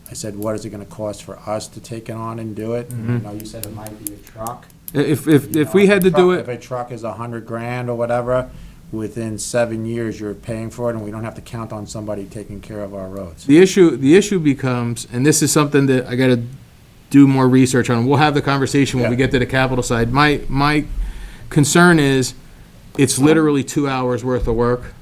I said, what is it gonna cost for us to take it on and do it? You said it might be a truck. If we had to do If it, a truck is $100,000 or whatever, within 7 years, you're paying for it, and we don't have to count on somebody taking care of our roads. the issue becomes, and this is something that I gotta do more research on. We'll have the conversation when we get to the capital side. My concern is, it's literally 2 hours worth of work.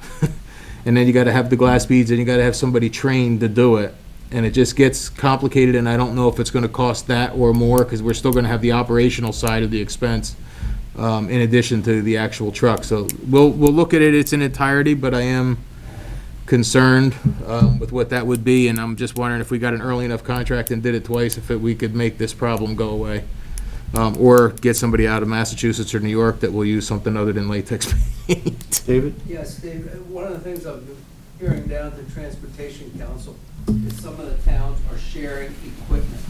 And then you gotta have the glass beads, and you gotta have somebody trained to do it. and it just gets complicated, and I don't know if it's gonna cost that or more, because we're still gonna have the operational side of the expense, in addition to the actual truck. So we'll look at it, its in entirety, but I am concerned, with what that would be, and I'm just wondering if we got an early enough contract and did it twice, if we could make this problem go away. Or get somebody out of Massachusetts or New York that will use something other than latex paint. David? Yes, Dave, one of the things I'm hearing down at the Transportation Council is some of the towns are sharing equipment.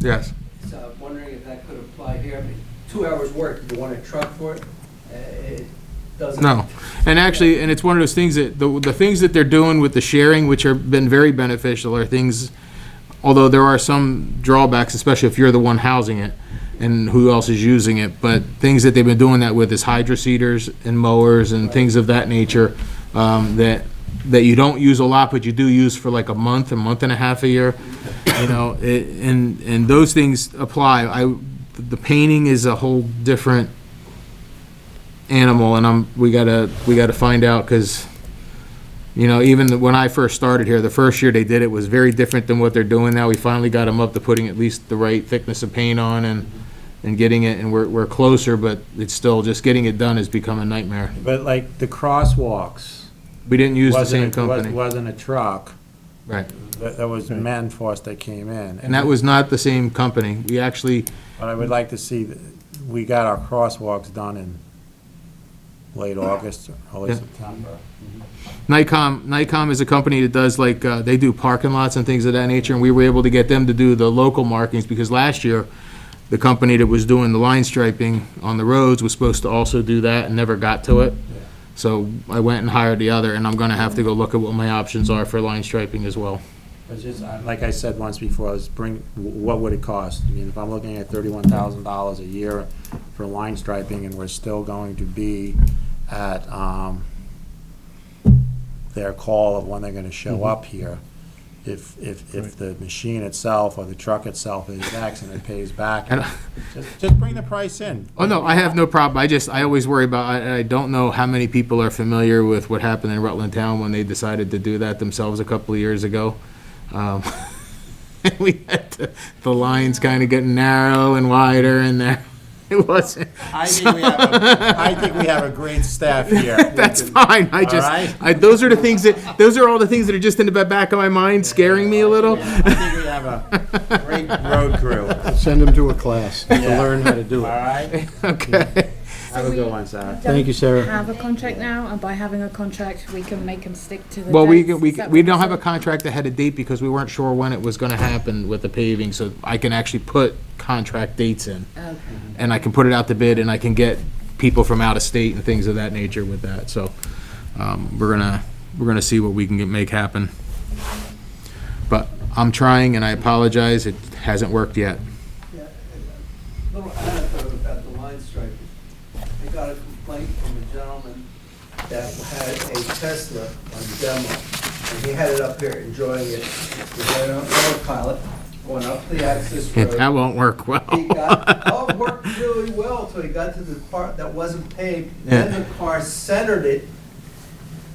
Yes. So I'm wondering if that could apply here. I mean, 2 hours work, do you want a truck for it? It doesn't. No, and actually, and it's one of those things that, the things that they're doing with the sharing, which have been very beneficial, are things, although there are some drawbacks, especially if you're the one housing it, and who else is using it, but things that they've been doing that with is hydro seeders and mowers and things of that nature, that you don't use a lot, but you do use for like a month and a half a year, you know, and those things apply. The painting is a whole different animal, and we gotta find out, because, you know, even when I first started here, the first year they did it was very different than what they're doing now. We finally got them up to putting at least the right thickness of paint on and getting it, and we're closer, but it's still, just getting it done has become a nightmare. But like the crosswalks. We didn't use the wasn't same a- company. Wasn't a truck. Right. That was Manforce that came in. And that was not the same company. We actually, But I would like to see, we got our crosswalks done in late August, early Yeah. September. Nikon is a company that does like, they do parking lots and things of that nature, and we were able to get them to do the local markings, because last year, the company that was doing the line striping on the roads was supposed to also do that and never got to it. So I went and hired the other, and I'm gonna have to go look at what my options are for line striping as well. It's just, like I said once before, is what would it cost? I mean, if I'm looking at $31,000 a year for line striping, and we're still going to be at, their call of when they're gonna show up here, if the machine itself or the truck itself is X and it pays back, And- just bring the price in. Oh, no, I have no problem. I always worry about, I don't know how many people are familiar with what happened in Rutland Town when they decided to do that themselves a couple of years ago. We had the lines kind of getting narrow and wider, and there, it wasn't. I think we have a great staff here. That's fine. All right. Those are all the things that are just in the back of my mind, scaring me a little. I think we have a great road crew. Send them to a class to Yeah. learn how to do All it. right? Okay. Have a good one, Sarah. Thank you, Sarah. Have a contract now, and by having a contract, we can make them stick to the Well, we dates. Is that we what don't you have a said? contract that had a date because we weren't sure when it was gonna happen with the paving, so I can actually put contract dates in. Okay. And I can put it out to bid, and I can get people from out of state and things of that nature with that, so, we're gonna see what we can make happen. But I'm trying, and I apologize, it hasn't worked yet. Yeah, a little anecdote about the line striping. I got a complaint from a gentleman that had a Tesla on demo, and he had it up here enjoying it. He had it on autopilot, going up the access road. That won't work well. He got, it worked really well till he got to the part that wasn't paved. Then the car centered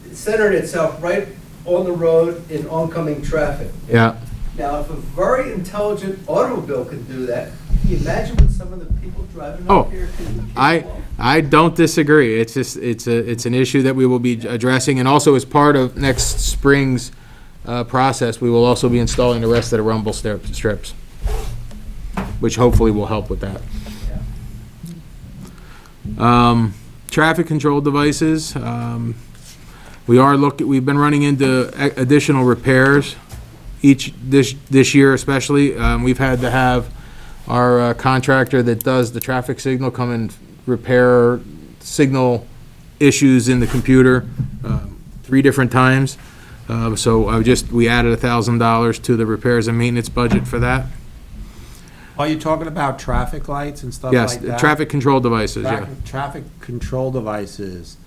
itself right on the road in oncoming traffic. Yeah. Now, if a very intelligent automobile can do that, can you imagine what some of the people driving Oh, up here can I don't disagree. It's just, it's an issue that we will be addressing, and also as part of next spring's process, we will also be installing the rest of the rumble strips, which hopefully will help with that. Traffic control devices, we've been running into additional repairs this year especially. We've had to have our contractor that does the traffic signal come and repair signal issues in the computer 3 different times. So we added $1,000 to the repairs and maintenance budget for that. Are you talking about traffic lights and stuff like Yes, that? traffic control devices, yeah. Traffic control devices.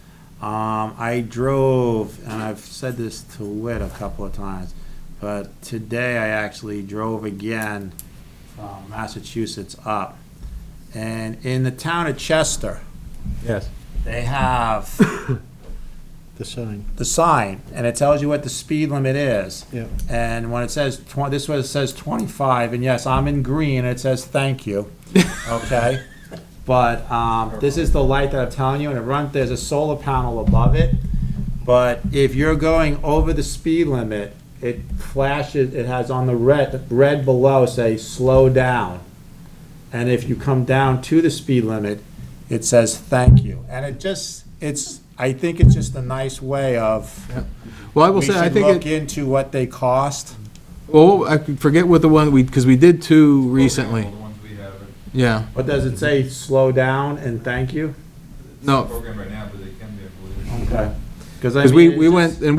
I drove, and I've said this to Whit a couple of times, but today I actually drove again from Massachusetts up. And in the town of Chester, Yes. they have The sign. the sign, and it tells you what the speed limit is. Yeah. And when it says, this one says 25, and yes, I'm in green, it says thank you, okay? But this is the light that I'm telling you, and there's a solar panel above it. But if you're going over the speed limit, it flashes, it has on the red below say, slow down. And if you come down to the speed limit, it says thank you. And I think it's just a nice way of, Well, I will we say, I should think look it, into what they cost. well, I forget what the one because we did two recently. The ones we have, Yeah. What does it say, slow down and thank you? it's No. not programmed right now, but they can be, I believe. Okay. Because we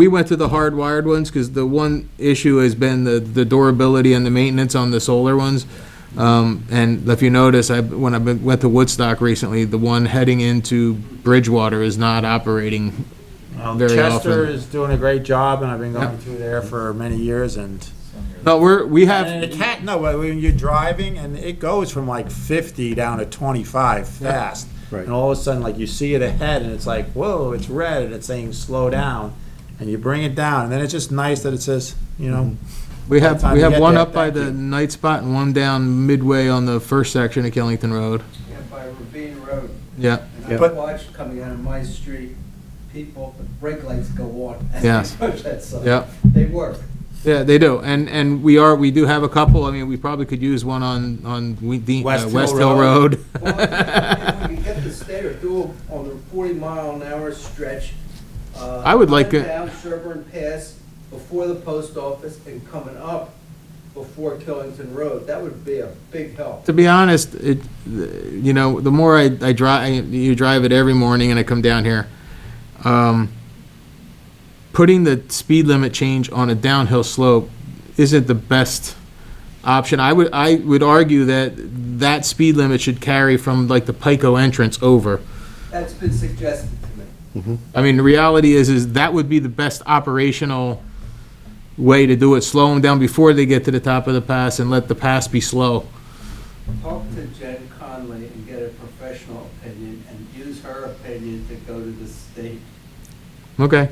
went to the hardwired ones, because the one issue has been the durability and the maintenance on the solar ones. And if you notice, when I went to Woodstock recently, the one heading into Bridgewater is not operating very Chester often. is doing a great job, and I've been going through there for many years, and. No, we have, And it can't, no, but when you're driving, and it goes from like 50 down to 25 fast. Right. And all of a sudden, like, you see it ahead, and it's like, whoa, it's red, and it's saying slow down. And you bring it down, and then it's just nice that it says, you know. we by the time you have get one there, up by thank the you. night spot and one down midway on the first section of Killington Road. Yeah, by Ravine Road. Yeah. And I But- watched coming out of my street, people, the brake lights go on as Yes. they push that sign. Yeah. They work. Yeah, they do, and we do have a couple. I mean, we probably could use one on West West Hill Hill Road. Well, if we can get the state or do them on the 40-mile-an-hour stretch. I would like coming it- down Sherburne Pass before the post office and coming up before Killington Road. That would be a big help. To be honest, the more I drive, you drive it every morning, and I come down here. Putting the speed limit change on a downhill slope isn't the best option. I would argue that speed limit should carry from like the Pico entrance over. That's been suggested to me. I mean, the reality is that would be the best operational way to do it. Slow them down before they get to the top of the pass and let the pass be slow. Talk to Jen Conley and get a professional opinion and use her opinion to go to the state. Okay.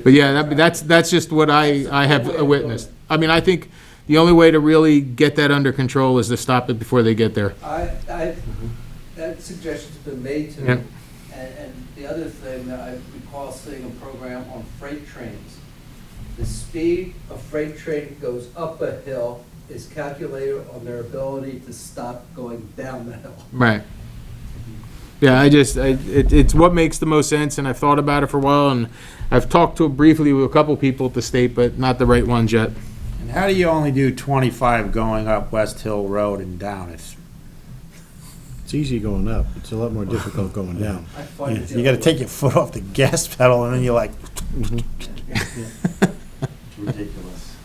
But yeah, that's just what I have witnessed. I mean, I think the only way to really get that under control is to stop it before they get there. That suggestion's been made to me. Yep. And the other thing that I recall seeing a program on freight trains. The speed a freight train goes up a hill is calculated on their ability to stop going down the hill. Right. Yeah, it's what makes the most sense, and I've thought about it for a while, and I've talked briefly with a couple people at the state, but not the right ones yet. And how do you only do 25 going up West Hill Road and down? It's easy going up. It's a lot more difficult going down. I find it You gotta take your foot off the gas pedal, and then you're like, Ridiculous.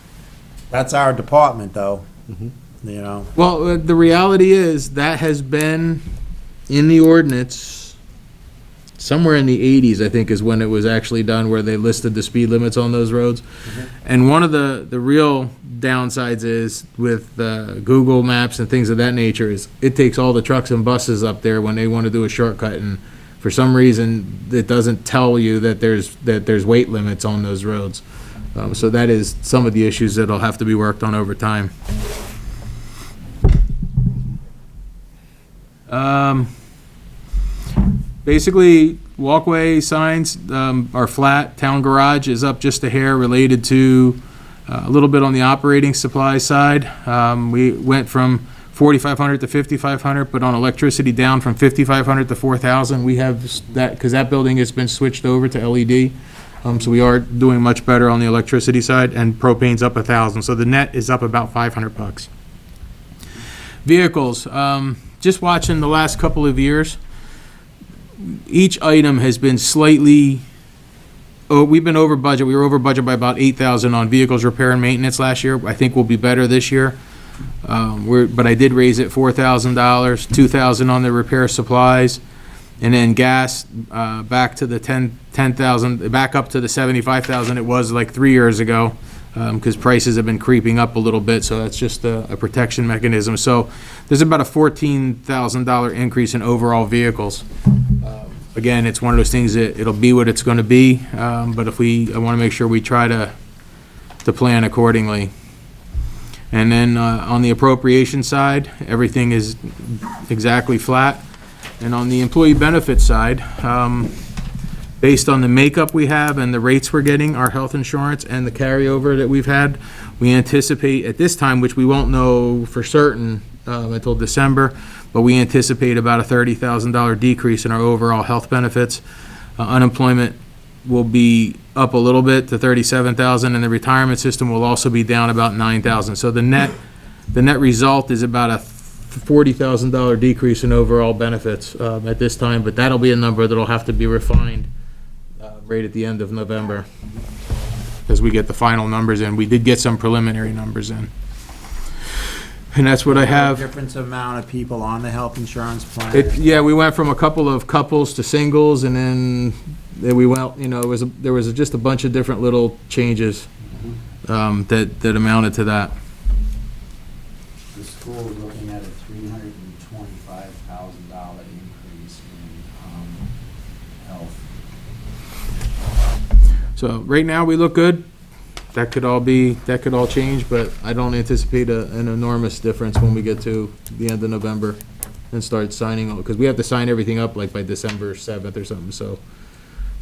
that's our department, though, Mhm. you know? Well, the reality is, that has been in the ordinance somewhere in the 80s, I think, is when it was actually done, where they listed the speed limits on those roads. And one of the real downsides is with Google Maps and things of that nature is it takes all the trucks and buses up there when they want to do a shortcut, and for some reason, it doesn't tell you that there's weight limits on those roads. So that is some of the issues that'll have to be worked on over time. Basically, walkway signs are flat. Town garage is up just a hair related to a little bit on the operating supply side. We went from 4,500 to 5,500, but on electricity down from 5,500 to 4,000. We have that, because that building has been switched over to LED. So we are doing much better on the electricity side, and propane's up 1,000. So the net is up about $500. Vehicles, just watching the last couple of years, each item has been slightly, we've been over budget. We were over budget by about 8,000 on vehicles repair and maintenance last year. I think we'll be better this year. But I did raise it $4,000, $2,000 on the repair supplies, and then gas back to the 10,000, back up to the 75,000 it was like 3 years ago, because prices have been creeping up a little bit. So that's just a protection mechanism. So there's about a $14,000 increase in overall vehicles. again, it's one of those things that it'll be what it's gonna be, but I wanna make sure we try to plan accordingly. And then, on the appropriation side, everything is exactly flat. And on the employee benefit side, based on the makeup we have and the rates we're getting, our health insurance and the carryover that we've had, we anticipate at this time, which we won't know for certain until December, but we anticipate about a $30,000 decrease in our overall health benefits. Unemployment will be up a little bit to 37,000, and the retirement system will also be down about 9,000. So the net result is about a $40,000 decrease in overall benefits at this time, but that'll be a number that'll have to be refined right at the end of November as we get the final numbers in. We did get some preliminary numbers in. And that's what I have. Different amount of people on the health insurance plan. Yeah, we went from a couple of couples to singles, and then we went, there was just a bunch of different little changes that amounted to that. The school is looking at a $325,000 increase in health. So right now, we look good. That could all change, but I don't anticipate an enormous difference when we get to the end of November and start signing, because we have to sign everything up like by December 7th or something, so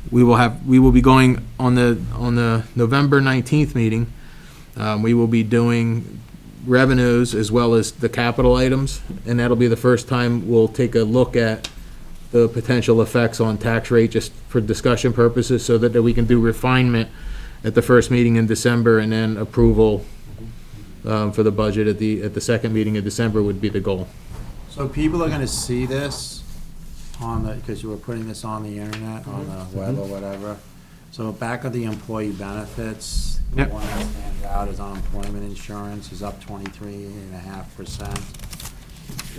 we will be going on the November 19th meeting. We will be doing revenues as well as the capital items, and that'll be the first time we'll take a look at the potential effects on tax rate, just for discussion purposes, so that we can do refinement at the first meeting in December, and then approval for the budget at the second meeting in December would be the goal. So people are gonna see this because you were putting this on the internet, on the web or whatever. So back of the employee benefits, the Yep. one that stands out is unemployment insurance is up 23.5%.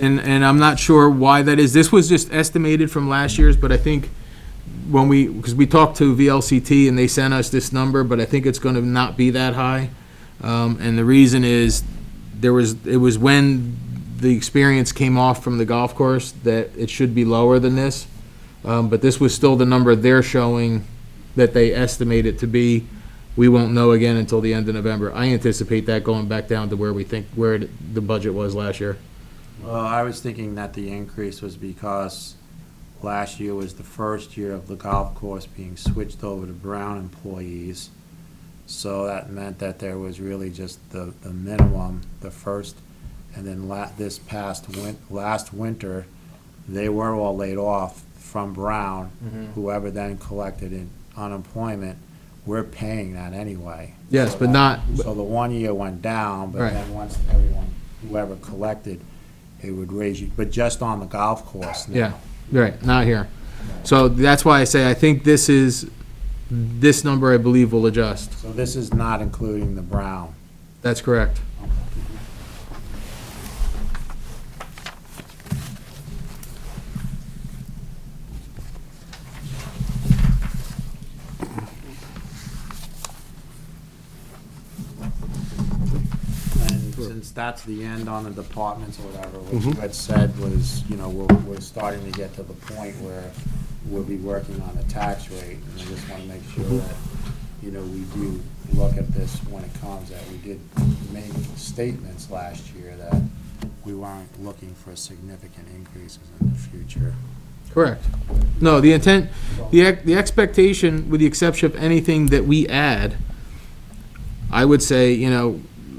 And I'm not sure why that is. This was just estimated from last year's, but I think because we talked to VLCT and they sent us this number, but I think it's gonna not be that high. And the reason is, it was when the experience came off from the golf course that it should be lower than this. But this was still the number they're showing that they estimate it to be. We won't know again until the end of November. I anticipate that going back down to where the budget was last year. Well, I was thinking that the increase was because last year was the first year of the golf course being switched over to Brown employees. So that meant that there was really just the minimum, the first, and then last winter, they were all laid off from Brown. Whoever then collected in unemployment, we're paying that anyway. Yes, So but that- not. So the 1 year went down, but Right. then once whoever collected, it would raise you, but just on the golf course now. Yeah, right, not here. So that's why I say I think this number I believe will adjust. So this is not including the Brown. That's correct. And since that's the end on the departments or whatever, what you had said was, we're starting to get to the point where we'll be working on the tax rate. And I just want to make sure that, we do look at this when it comes, that we did make statements last year that we weren't looking for significant increases in the future. Correct. No, the intent, the expectation, with the exception of anything that we add, I would say,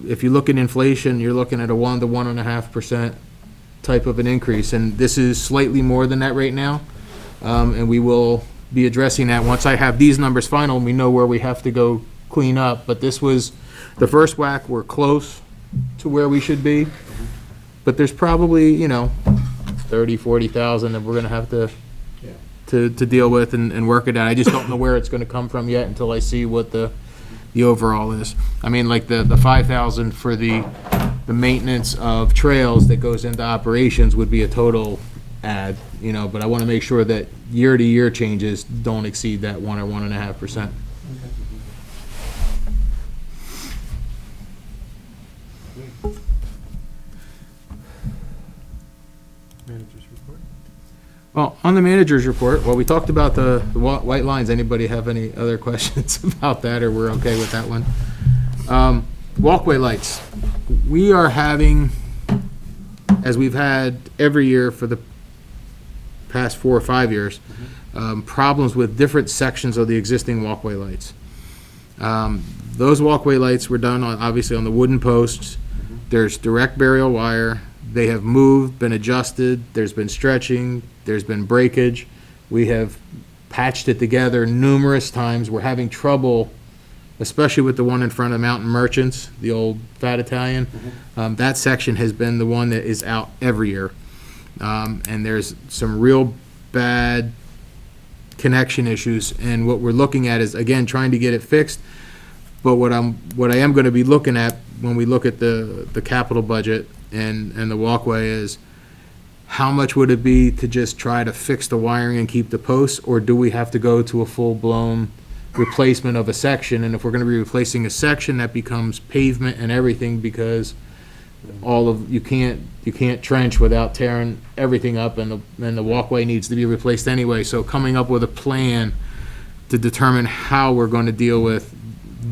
if you look at inflation, you're looking at a 1 to 1.5% type of an increase, and this is slightly more than that right now. And we will be addressing that once I have these numbers final and we know where we have to go clean up. But this was the first whack. We're close to where we should be, but there's probably 30,000-40,000 that we're gonna have to deal with and work it out. I just don't know where it's gonna come from yet until I see what the overall is. I mean, like the 5,000 for the maintenance of trails that goes into operations would be a total add, but I want to make sure that year-to-year changes don't exceed that 1 or 1.5%. Manager's report. Well, on the manager's report, well, we talked about the white lines. Anybody have any other questions about that, or we're okay with that one? Walkway lights. We are having, as we've had every year for the past 4 or 5 years, problems with different sections of the existing walkway lights. Those walkway lights were done on, obviously, on the wooden posts. There's direct burial wire. They have moved, been adjusted, there's been stretching, there's been breakage. We have patched it together numerous times. We're having trouble, especially with the one in front of Mountain Merchants, the old Fat Italian. That section has been the one that is out every year. And there's some real bad connection issues. And what we're looking at is, again, trying to get it fixed. But what I am going to be looking at when we look at the capital budget and the walkway is, how much would it be to just try to fix the wiring and keep the posts, or do we have to go to a full-blown replacement of a section? And if we're going to be replacing a section, that becomes pavement and everything, because you can't trench without tearing everything up, and the walkway needs to be replaced anyway. So coming up with a plan to determine how we're going to deal with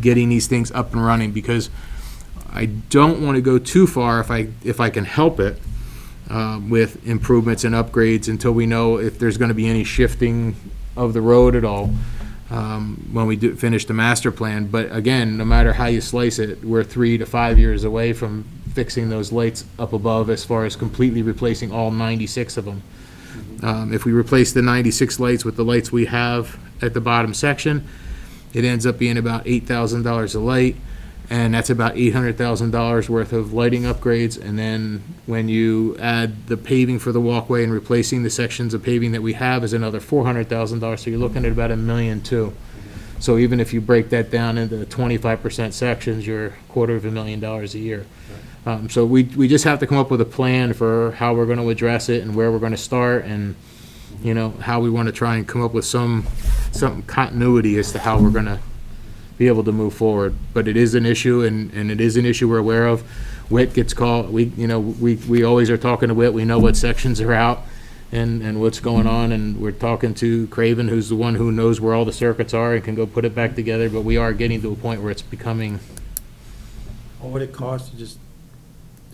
getting these things up and running, because I don't want to go too far if I can help it with improvements and upgrades until we know if there's going to be any shifting of the road at all when we finish the master plan. But again, no matter how you slice it, we're 3 to 5 years away from fixing those lights up above, as far as completely replacing all 96 of them. If we replace the 96 lights with the lights we have at the bottom section, it ends up being about $8,000 a light, and that's about $800,000 worth of lighting upgrades. And then when you add the paving for the walkway and replacing the sections of paving that we have is another $400,000, so you're looking at about $1.2 million. So even if you break that down into 25% sections, you're $250,000 a year. So we just have to come up with a plan for how we're going to address it and where we're going to start, and how we want to try and come up with some continuity as to how we're going to be able to move forward. But it is an issue, and it is an issue we're aware of. WIT gets called. We always are talking to WIT. We know what sections are out and what's going on, and we're talking to Craven, who's the one who knows where all the circuits are and can go put it back together. But we are getting to a point where it's becoming. What would it cost to just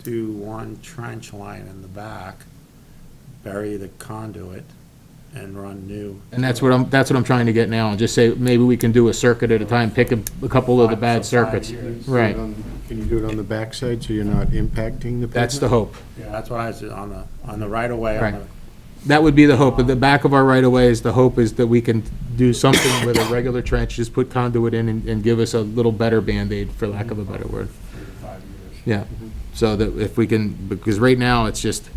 do one trench line in the back, bury the conduit, and run new? And that's what I'm trying to get now, and just say maybe we can do a circuit at a time, pick a couple of the bad circuits. Right. Can you do it on the backside so you're not impacting the pavement? That's the hope. Yeah, that's what I said, on the right of way. Right. That would be the hope. At the back of our right of way is the hope, is that we can do something with a regular trench, just put conduit in and give us a little better Band-Aid, for lack of a better word. 5 years. Yeah. So that if we can, because right now it's just,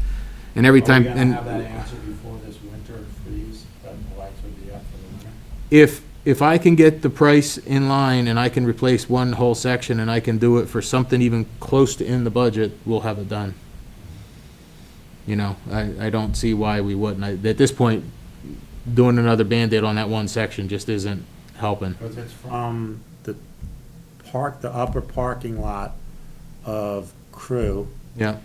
and every time, Are we gonna and have that answer before this winter freeze, that the lights would be up for the winter? if I can get the price in line and I can replace one whole section and I can do it for something even close to in the budget, we'll have it done. I don't see why we wouldn't. At this point, doing another Band-Aid on that one section just isn't helping. Because it's from the upper parking lot of Crew Yeah,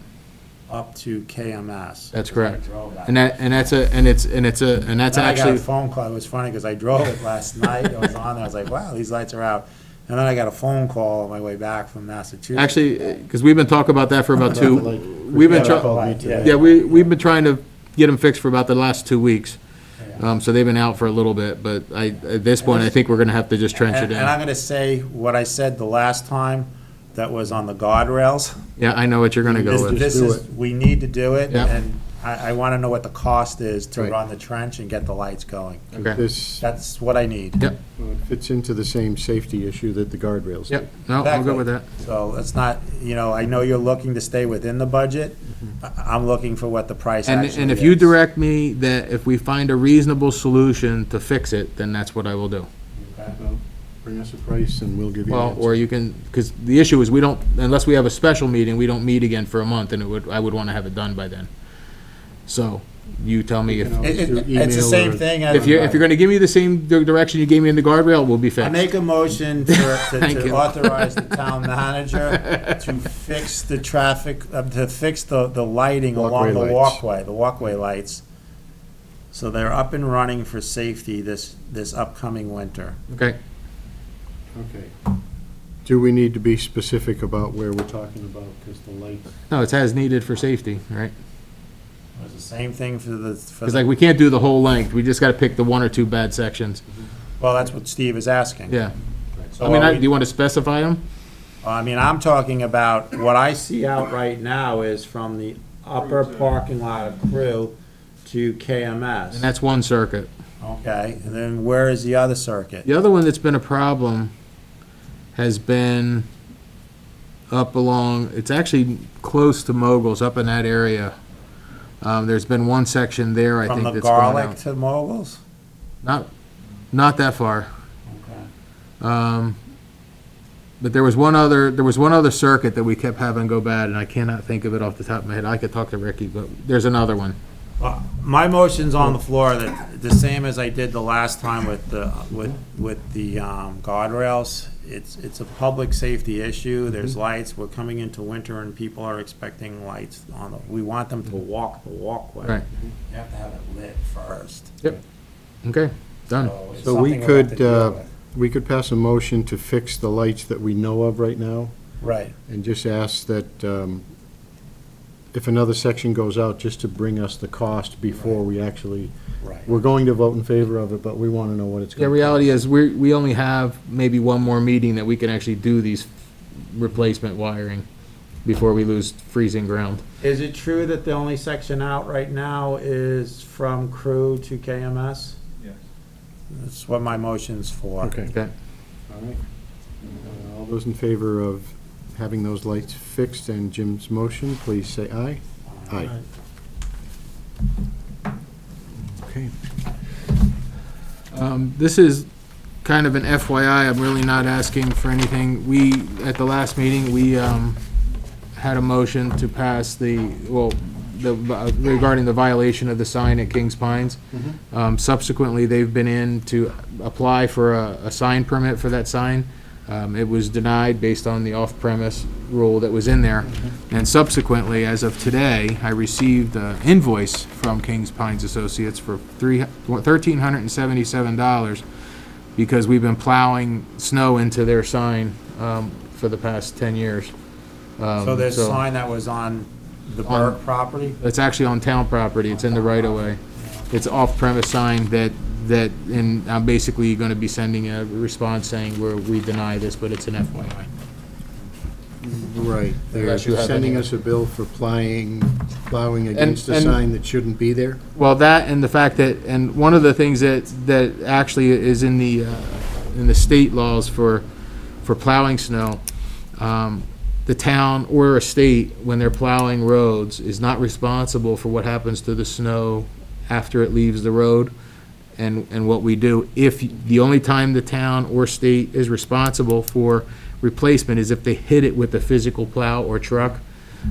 up to KMS. that's I correct. drove that. And that's Then I got a actually, phone call. It was funny because I drove it last night. I was on there. I was like, wow, these lights are out. And then I got a phone call on my way back from Massachusetts. actually, because we've been talking about that for about Like, we've been Priscilla trying. called me today. Yeah, we've been trying to get them fixed for about the last 2 weeks. So they've been out for a little bit, but at this point, I think we're gonna have to just trench it And I'm in. gonna say what I said the last time, that was on the guardrails. Yeah, I know what you're gonna go with. This do is, we need to do it, Yeah. and I wanna know what the cost is to Right. run the trench and get the lights going. Okay. This That's what I need. Yep, fits into the same safety issue that the guardrails do. yep, no, I'll go with that. So it's not, I know you're looking to stay within the budget. I'm looking for what the price actually is. And if you direct me that if we find a reasonable solution to fix it, then that's what I will do. Okay. Well, bring us a price and we'll give you an Well, answer. or you can, because the issue is we don't, unless we have a special meeting, we don't meet again for a month, and I would want to have it done by then. So you tell me if, You can always do It's the email same or- thing as. if you're going to give me the same direction you gave me in the guardrail, we'll be I fixed. make a motion Thank to you. authorize the town manager to fix the traffic, to fix the lighting Walkway along the lights. walkway lights, So they're up and running for safety this upcoming winter. Okay. Okay. Do we need to be specific about where we're talking about, because the lights? No, it's as needed for safety, right? It's the same thing for the. Because like, we can't do the whole length, we just gotta pick the one or two bad sections. Well, that's what Steve is asking. Yeah. So I mean, are we- do you want to specify them? I mean, I'm talking about, what I see out right now is from the upper parking lot of Crew to And KMS. that's one circuit. Okay, and then where is the other circuit? The other one that's been a problem has been up along, it's actually close to Moguls, up in that area. There's been one section there, I From think, the that's gone Garlic out. to Moguls? Not that far. Okay. But there was one other circuit that we kept having go bad, and I cannot think of it off the top of my head. I could talk to Ricky, but there's another one. My motion's on the floor, that the same as I did the last time with the guardrails. It's a public safety issue, there's lights, we're coming into winter and people are expecting lights on the, we want them to walk the walkway. Right. You have to have it lit first. Yep. Okay, done. It's So we something we'll have to could, deal with. we could pass a motion to fix the lights that we know of right now, Right, and just ask that, if another section goes out, just to bring us the cost before we actually, right. we're going to vote in favor of it, but we want to know what it's The going to reality is, we only have maybe one more meeting that we can actually do these replacement wiring before we lose freezing ground. Is it true that the only section out right now is from Crew to KMS? Yes. That's what my motion's for. Okay. Okay. All right. All those in favor of having those lights fixed and Jim's motion, please say aye. Aye. Okay. This is kind of an FYI, I'm really not asking for anything. At the last meeting, we had a motion to pass regarding the violation of the sign at Kings Pines. Subsequently, they've been in to apply for a sign permit for that sign. It was denied based on the off-premise rule that was in there. And subsequently, as of today, I received an invoice from Kings Pines Associates for $1,377 because we've been plowing snow into their sign for the past 10 years. So there's a sign that was on the Burke property? It's actually on town property, it's in the right-of-way. It's off-premise sign and I'm basically gonna be sending a response saying we deny this, but it's an FYI. Right. They're Unless you have sending any- us a bill for plowing against a and- sign that shouldn't be there? Well, that and the fact that, and one of the things that actually is in the state laws for plowing snow, the town or a state, when they're plowing roads, is not responsible for what happens to the snow after it leaves the road. And what we do, if the only time the town or state is responsible for replacement is if they hit it with a physical plow or truck.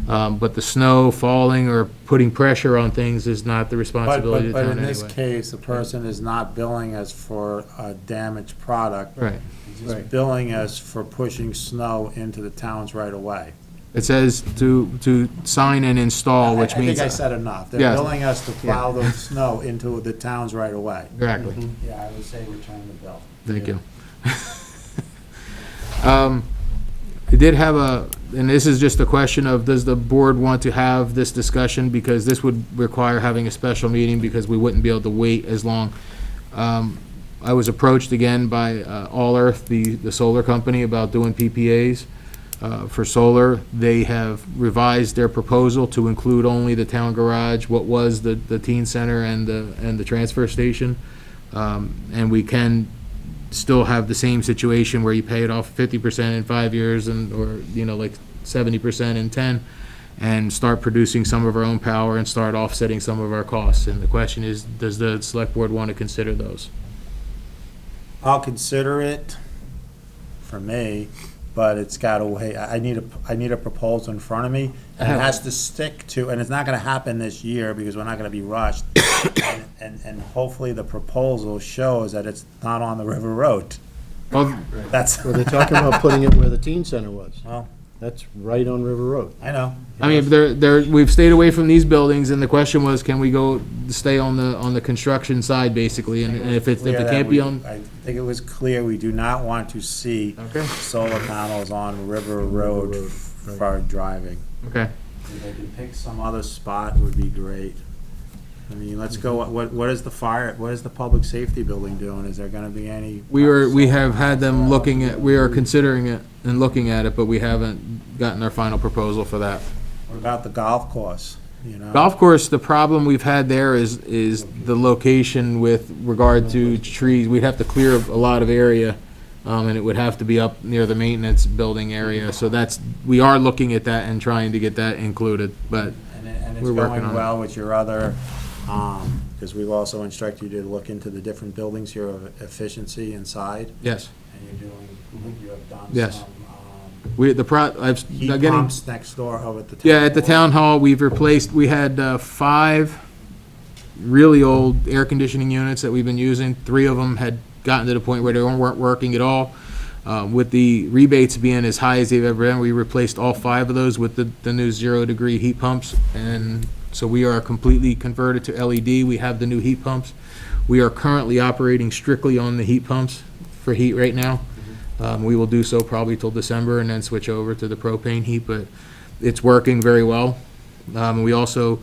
But the snow falling or putting pressure on things is not the responsibility of the But town in this anyway. case, the person is not billing us for a damaged product. Right. He's just billing us for pushing snow into the town's right of way. It says to sign and install, which I means. think I said enough. They're Yes. billing us to plow the snow into the town's right of way. Exactly. Yeah, I would say return the bill. Thank you. I did have and this is just a question of, does the board want to have this discussion? Because this would require having a special meeting because we wouldn't be able to wait as long. I was approached again by All Earth, the solar company, about doing PPAs for solar. They have revised their proposal to include only the town garage, what was the teen center and the transfer station. And we can still have the same situation where you pay it off 50% in 5 years or like 70% in 10 and start producing some of our own power and start offsetting some of our costs. And the question is, does the select board want to consider those? I'll consider it for me, but it's got to wait. I need a proposal in front of me, and it has to stick to, and it's not going to happen this year because we're not going to be rushed. And hopefully the proposal shows that it's not on the River Road. Well, That's, Well, they're talking about putting it where the teen center was. well, That's right on River Road. I know. I mean, we've stayed away from these buildings, and the question was, can we stay on the construction side, basically, and if it Clear that can't be on. I think it was clear, we do not want to see Okay. solar panels on River Road for driving. Okay. If they can pick some other spot, would be great. I mean, let's go, what is the public safety building doing? Is there gonna be any? We have had them we are considering it and looking at it, but we haven't gotten our final proposal for that. What about the golf course, you know? Golf course, the problem we've had there is the location with regard to trees. We'd have to clear a lot of area, and it would have to be up near the maintenance building area. So we are looking at that and trying to get that included, but And it's we're working going on it. well with your other, because we've also instructed you to look into the different buildings here of efficiency inside, yes. and you have done Yes. some, Heat heat pumps next door over at the town. Yeah, at the hall. town hall, we had 5 really old air conditioning units that we've been using. 3 of them had gotten to the point where they weren't working at all. With the rebates being as high as they've ever been, we replaced all 5 of those with the new 0-degree heat pumps. And so we are completely converted to LED. We have the new heat pumps. We are currently operating strictly on the heat pumps for heat right now. We will do so probably till December and then switch over to the propane heat, but it's working very well. We also,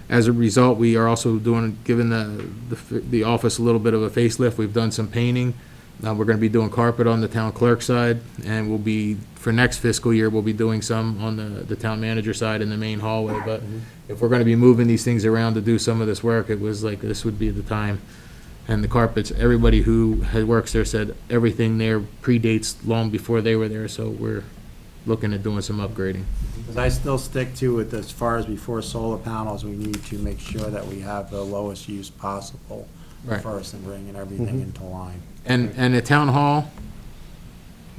as a result, we are also giving the office a little bit of a facelift. We've done some painting. We're gonna be doing carpet on the town clerk side, and for next fiscal year, we'll be doing some on the town manager side in the main hallway. But if we're gonna be moving these things around to do some of this work, it was like, this would be the time. And the carpets, everybody who works there said everything there predates long before they were there, so we're looking at doing some upgrading. Because I still stick to it, as far as before solar panels, we need to make sure that we have the lowest use possible Right. first and bringing everything into line. And at town hall,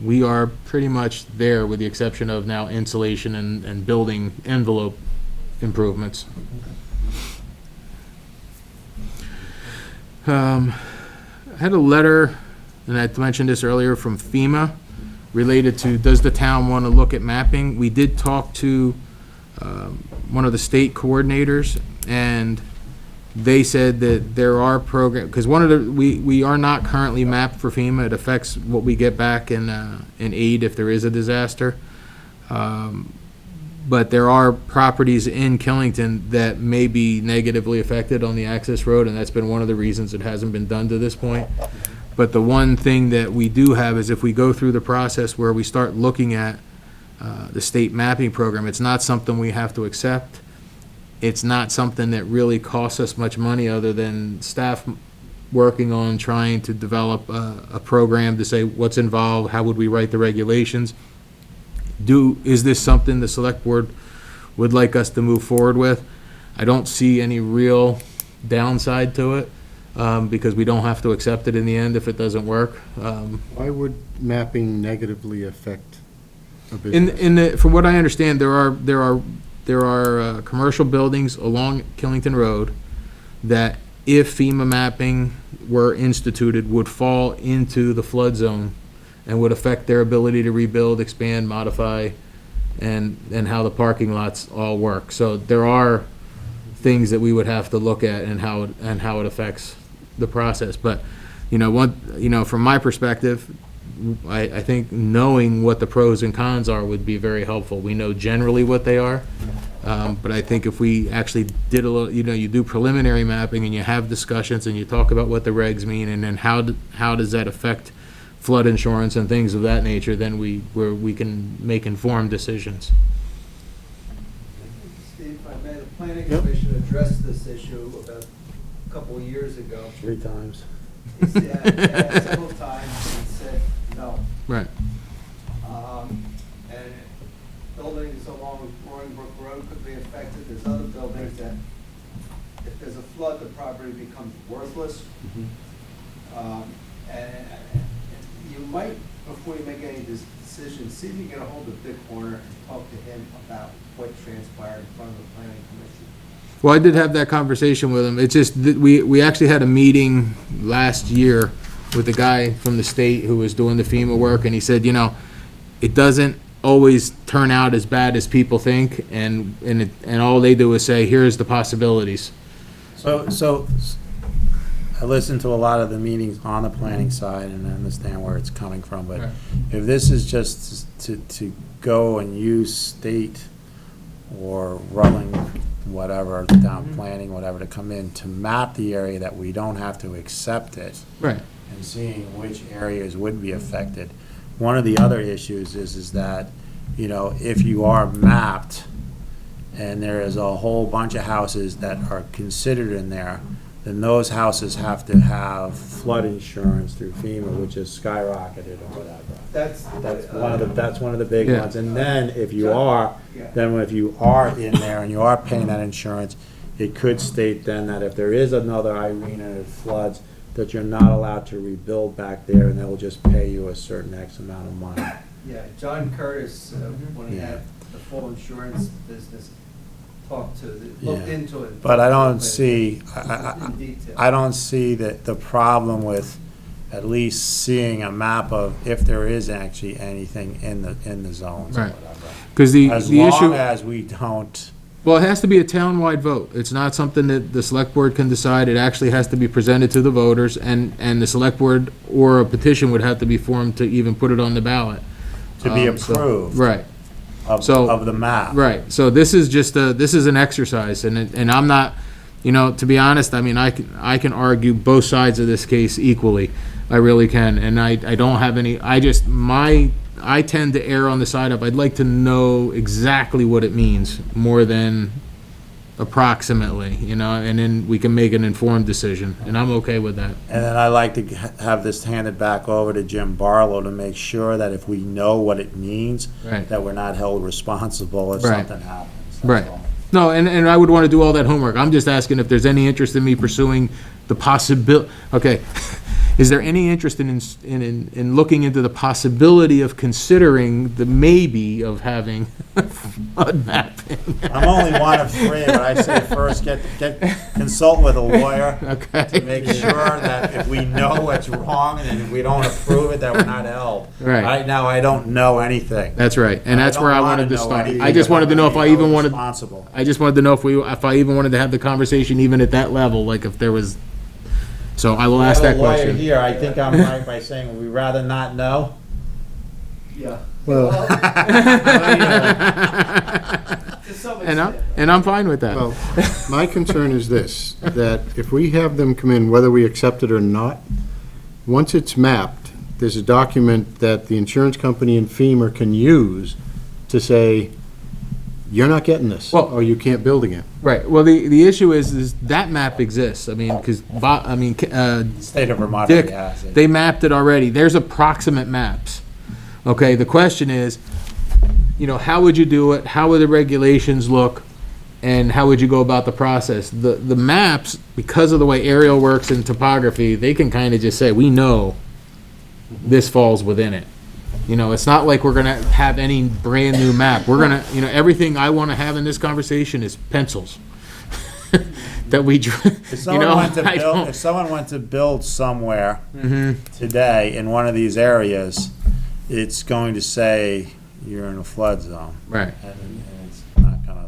we are pretty much there with the exception of now insulation and building envelope improvements. I had a letter, and I mentioned this earlier, from FEMA related to, does the town want to look at mapping? We did talk to one of the state coordinators, and they said that there are programs, because we are not currently mapped for FEMA. It affects what we get back in aid if there is a disaster. But there are properties in Killington that may be negatively affected on the access road, and that's been one of the reasons it hasn't been done to this point. But the one thing that we do have is if we go through the process where we start looking at the state mapping program, it's not something we have to accept. It's not something that really costs us much money other than staff working on trying to develop a program to say what's involved, how would we write the regulations. Is this something the select board would like us to move forward with? I don't see any real downside to it, because we don't have to accept it in the end if it doesn't work. Why would mapping negatively affect a business? From what I understand, there are commercial buildings along Killington Road that, if FEMA mapping were instituted, would fall into the flood zone and would affect their ability to rebuild, expand, modify, and how the parking lots all work. So there are things that we would have to look at and how it affects the process. But, from my perspective, I think knowing what the pros and cons are would be very helpful. We know generally what they are, but I think if we actually did a little, you do preliminary mapping and you have discussions and you talk about what the regs mean and then how does that affect flood insurance and things of that nature, then we can make informed decisions. Steve, if I may, the planning commission addressed this issue about a couple of years ago. 3 times. He said several times and said no. Right. And buildings along Roaring Brook Road could be affected. There's other buildings that, if there's a flood, the property becomes worthless. And you might, before you make any decisions, see if you can get a hold of Dick Horner and talk to him about what transpired in front of the planning commission. Well, I did have that conversation with him. It's just that we actually had a meeting last year with the guy from the state who was doing the FEMA work, and he said, it doesn't always turn out as bad as people think, and all they do is say, here's the possibilities. So I listened to a lot of the meetings on the planning side and I understand where it's coming from, but Right. if this is just to go and use state or Rutland, whatever, town planning, whatever, to come in to map the area that we don't have to accept it, Right. and seeing which areas would be affected. One of the other issues is that, you know, if you are mapped and there is a whole bunch of houses that are considered in there, then those houses have to have flood insurance through FEMA, which is skyrocketed or whatever. That's That's one of the big Yeah. ones. And then if you are in there and you are paying that insurance, it could state then that if there is another Irene and it floods, that you're not allowed to rebuild back there and they'll just pay you a certain X amount of money. Yeah, John Curtis, when he Yeah. had the full insurance business, looked Yeah. into it. But I don't see, In detail. I don't see the problem with at least seeing a map of if there is actually anything in the zones or Right. whatever. Because the As issue, long as we don't, well, it has to be a town-wide vote. It's not something that the select board can decide. It actually has to be presented to the voters, and the select board or a petition would have to be formed to even put it on the ballot. to be So- approved Right. of So- of the map. Right, so this is just this is an exercise, and I'm not, you know, to be honest, I mean, I can argue both sides of this case equally. I really can, and I don't have any, I tend to err on the side of, I'd like to know exactly what it means, more than approximately, you know, and then we can make an informed decision, and I'm okay with that. And then I like to have this handed back over to Jim Barlow to make sure that if we know what it means, Right. that we're not held responsible if Right. something happens. That's Right. all. No, and I would want to do all that homework. I'm just asking if there's any interest in me pursuing the possibility, okay, is there any interest in looking into the possibility of considering the maybe of having flood mapping? I'm only one of three, but I say first consult with a lawyer to Okay, make sure that if we know what's wrong and if we don't approve it, that we're not held. Right. Right now, I don't know anything. that's right, and that's where I wanted to start. I just wanted to know if I even wanted, Responsible. I just wanted to know if I even wanted to have the conversation even at that level, like if there was, so I will ask that We have a lawyer question. here, I think I'm right by saying, we'd rather not know. Yeah. Well, To some And extent. I'm fine with that. well, my concern is this, that if we have them come in, whether we accept it or not, once it's mapped, there's a document that the insurance company and FEMA can use to say, you're not getting this, Well- or you can't build again. Right, well, the issue is that map exists, I mean, because, State of Vermont Dick, already has it. they mapped it already, there's approximate maps. Okay, the question is, you know, how would you do it, how would the regulations look, and how would you go about the process? The maps, because of the way aerial works and topography, they can kind of just say, we know this falls within it. You know, it's not like we're gonna have any brand-new map, we're gonna, you know, everything I wanna have in this conversation is pencils. That we, If you someone know, went to I build, don't. if someone went to build somewhere Mhm. today in one of these areas, it's going to say you're in a flood zone. Right. And it's not gonna,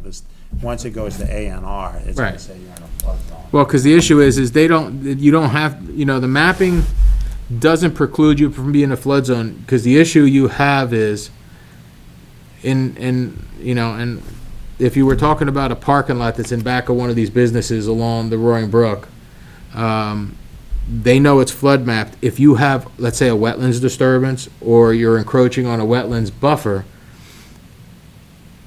once it goes to A&R, it's gonna Right. say you're in a flood zone. Well, because the issue is you don't have, you know, the mapping doesn't preclude you from being in a flood zone, because the issue you have is you know, and if you were talking about a parking lot that's in back of one of these businesses along the Roaring Brook, they know it's flood mapped. If you have, let's say, a wetlands disturbance, or you're encroaching on a wetlands buffer,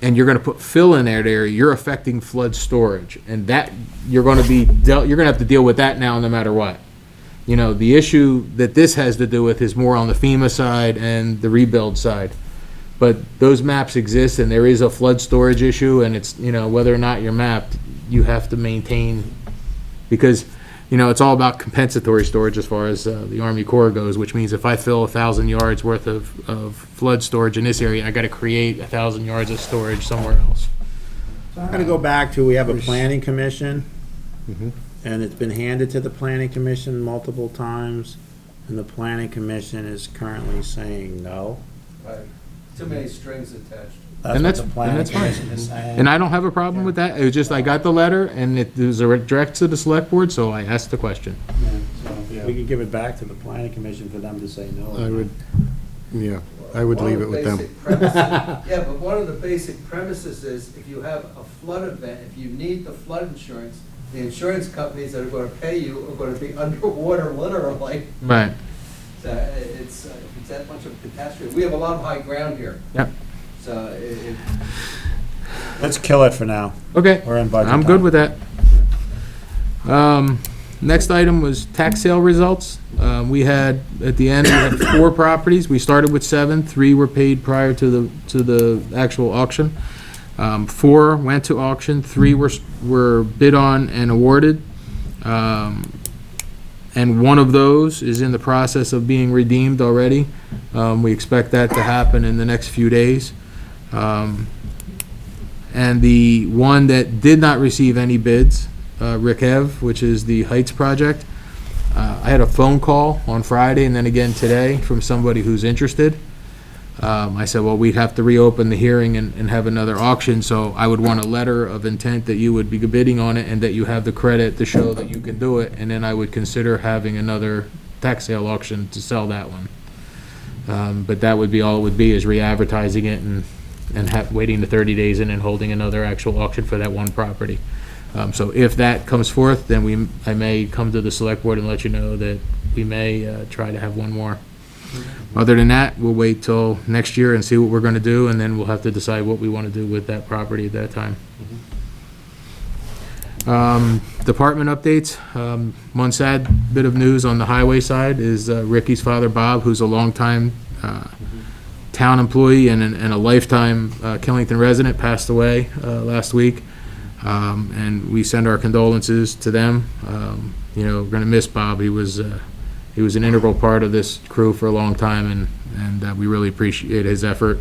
and you're gonna put fill in there, you're affecting flood storage, and that, you're gonna have to deal with that now no matter what. You know, the issue that this has to do with is more on the FEMA side and the rebuild side. But those maps exist, and there is a flood storage issue, and it's, you know, whether or not you're mapped, you have to maintain, because, you know, it's all about compensatory storage as far as the Army Corps goes, which means if I fill 1,000 yards worth of flood storage in this area, I gotta create 1,000 yards of storage somewhere else. So I'm gonna go back to, we have a planning commission, Mhm. and it's been handed to the planning commission multiple times, and the planning commission is currently saying no. Right. too many strings attached. And That's that's- what the planning and that's fine. commission is saying. And I don't have a problem with that. It was just, I got the letter and it was direct to the select board, so I asked the question. Yeah, so if we could give it back to the planning commission for them to say no. I would, yeah, I would leave it with them. Yeah, but one of the basic premises is if you have a flood event, if you need the flood insurance, the insurance companies that are gonna pay you are gonna be underwater literally. Right. So it's that much of a catastrophe. We have a lot of high ground here. Yep. So it, Let's kill it for now. Okay. We're in budget I'm good time. with that. Next item was tax sale results. We had, at the end, we had 4 properties. We started with 7, 3 were paid prior to the actual auction. 4 went to auction, 3 were bid on and awarded. And one of those is in the process of being redeemed already. We expect that to happen in the next few days. And the one that did not receive any bids, Rick Ev, which is the Heights project. I had a phone call on Friday and then again today from somebody who's interested. I said, well, we'd have to reopen the hearing and have another auction, so I would want a letter of intent that you would be bidding on it and that you have the credit to show that you can do it, and then I would consider having another tax sale auction to sell that one. But that would be, all it would be is re-advertising it and waiting the 30 days and then holding another actual auction for that one property. So if that comes forth, then I may come to the select board and let you know that we may try to have one more. Other than that, we'll wait till next year and see what we're gonna do, and then we'll have to decide what we wanna do with that property at that time. Department updates. One sad bit of news on the highway side is Ricky's father, Bob, who's a longtime town employee and a lifetime Killington resident, passed away last week. And we send our condolences to them. We're gonna miss Bob. He was an integral part of this crew for a long time, and we really appreciate his effort,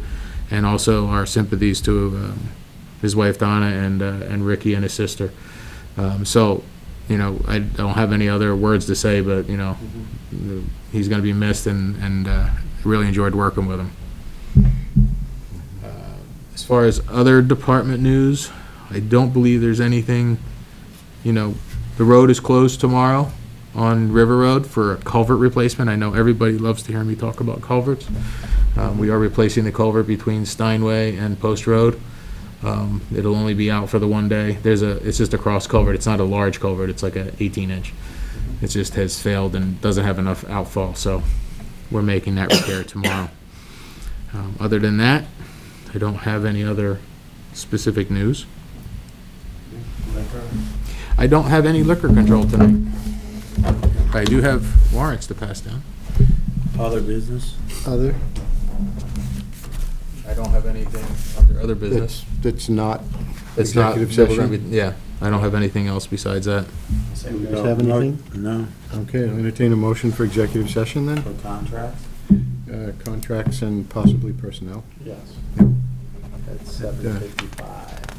and also our sympathies to his wife Donna and Ricky and his sister. So, I don't have any other words to say, but he's gonna be missed, and really enjoyed working with him. As far as other department news, I don't believe there's anything. The road is closed tomorrow on River Road for a culvert replacement. I know everybody loves to hear me talk about culverts. We are replacing the culvert between Steinway and Post Road. It'll only be out for the one day. It's just a cross culvert. It's not a large culvert. It's like a 18-inch. It just has failed and doesn't have enough outfall, so we're making that repair tomorrow. Other than that, I don't have any other specific news. I don't have any liquor control tonight. I do have warrants to pass down. Other business? Other? I don't have anything under other business. That's not It's not, executive that we're gonna session? be- yeah, I don't have anything else besides that. Say You we guys go- have anything? No, Okay, I'll entertain a motion for executive session then. for contracts? Contracts and possibly personnel. Yes. Yep. At 7:55.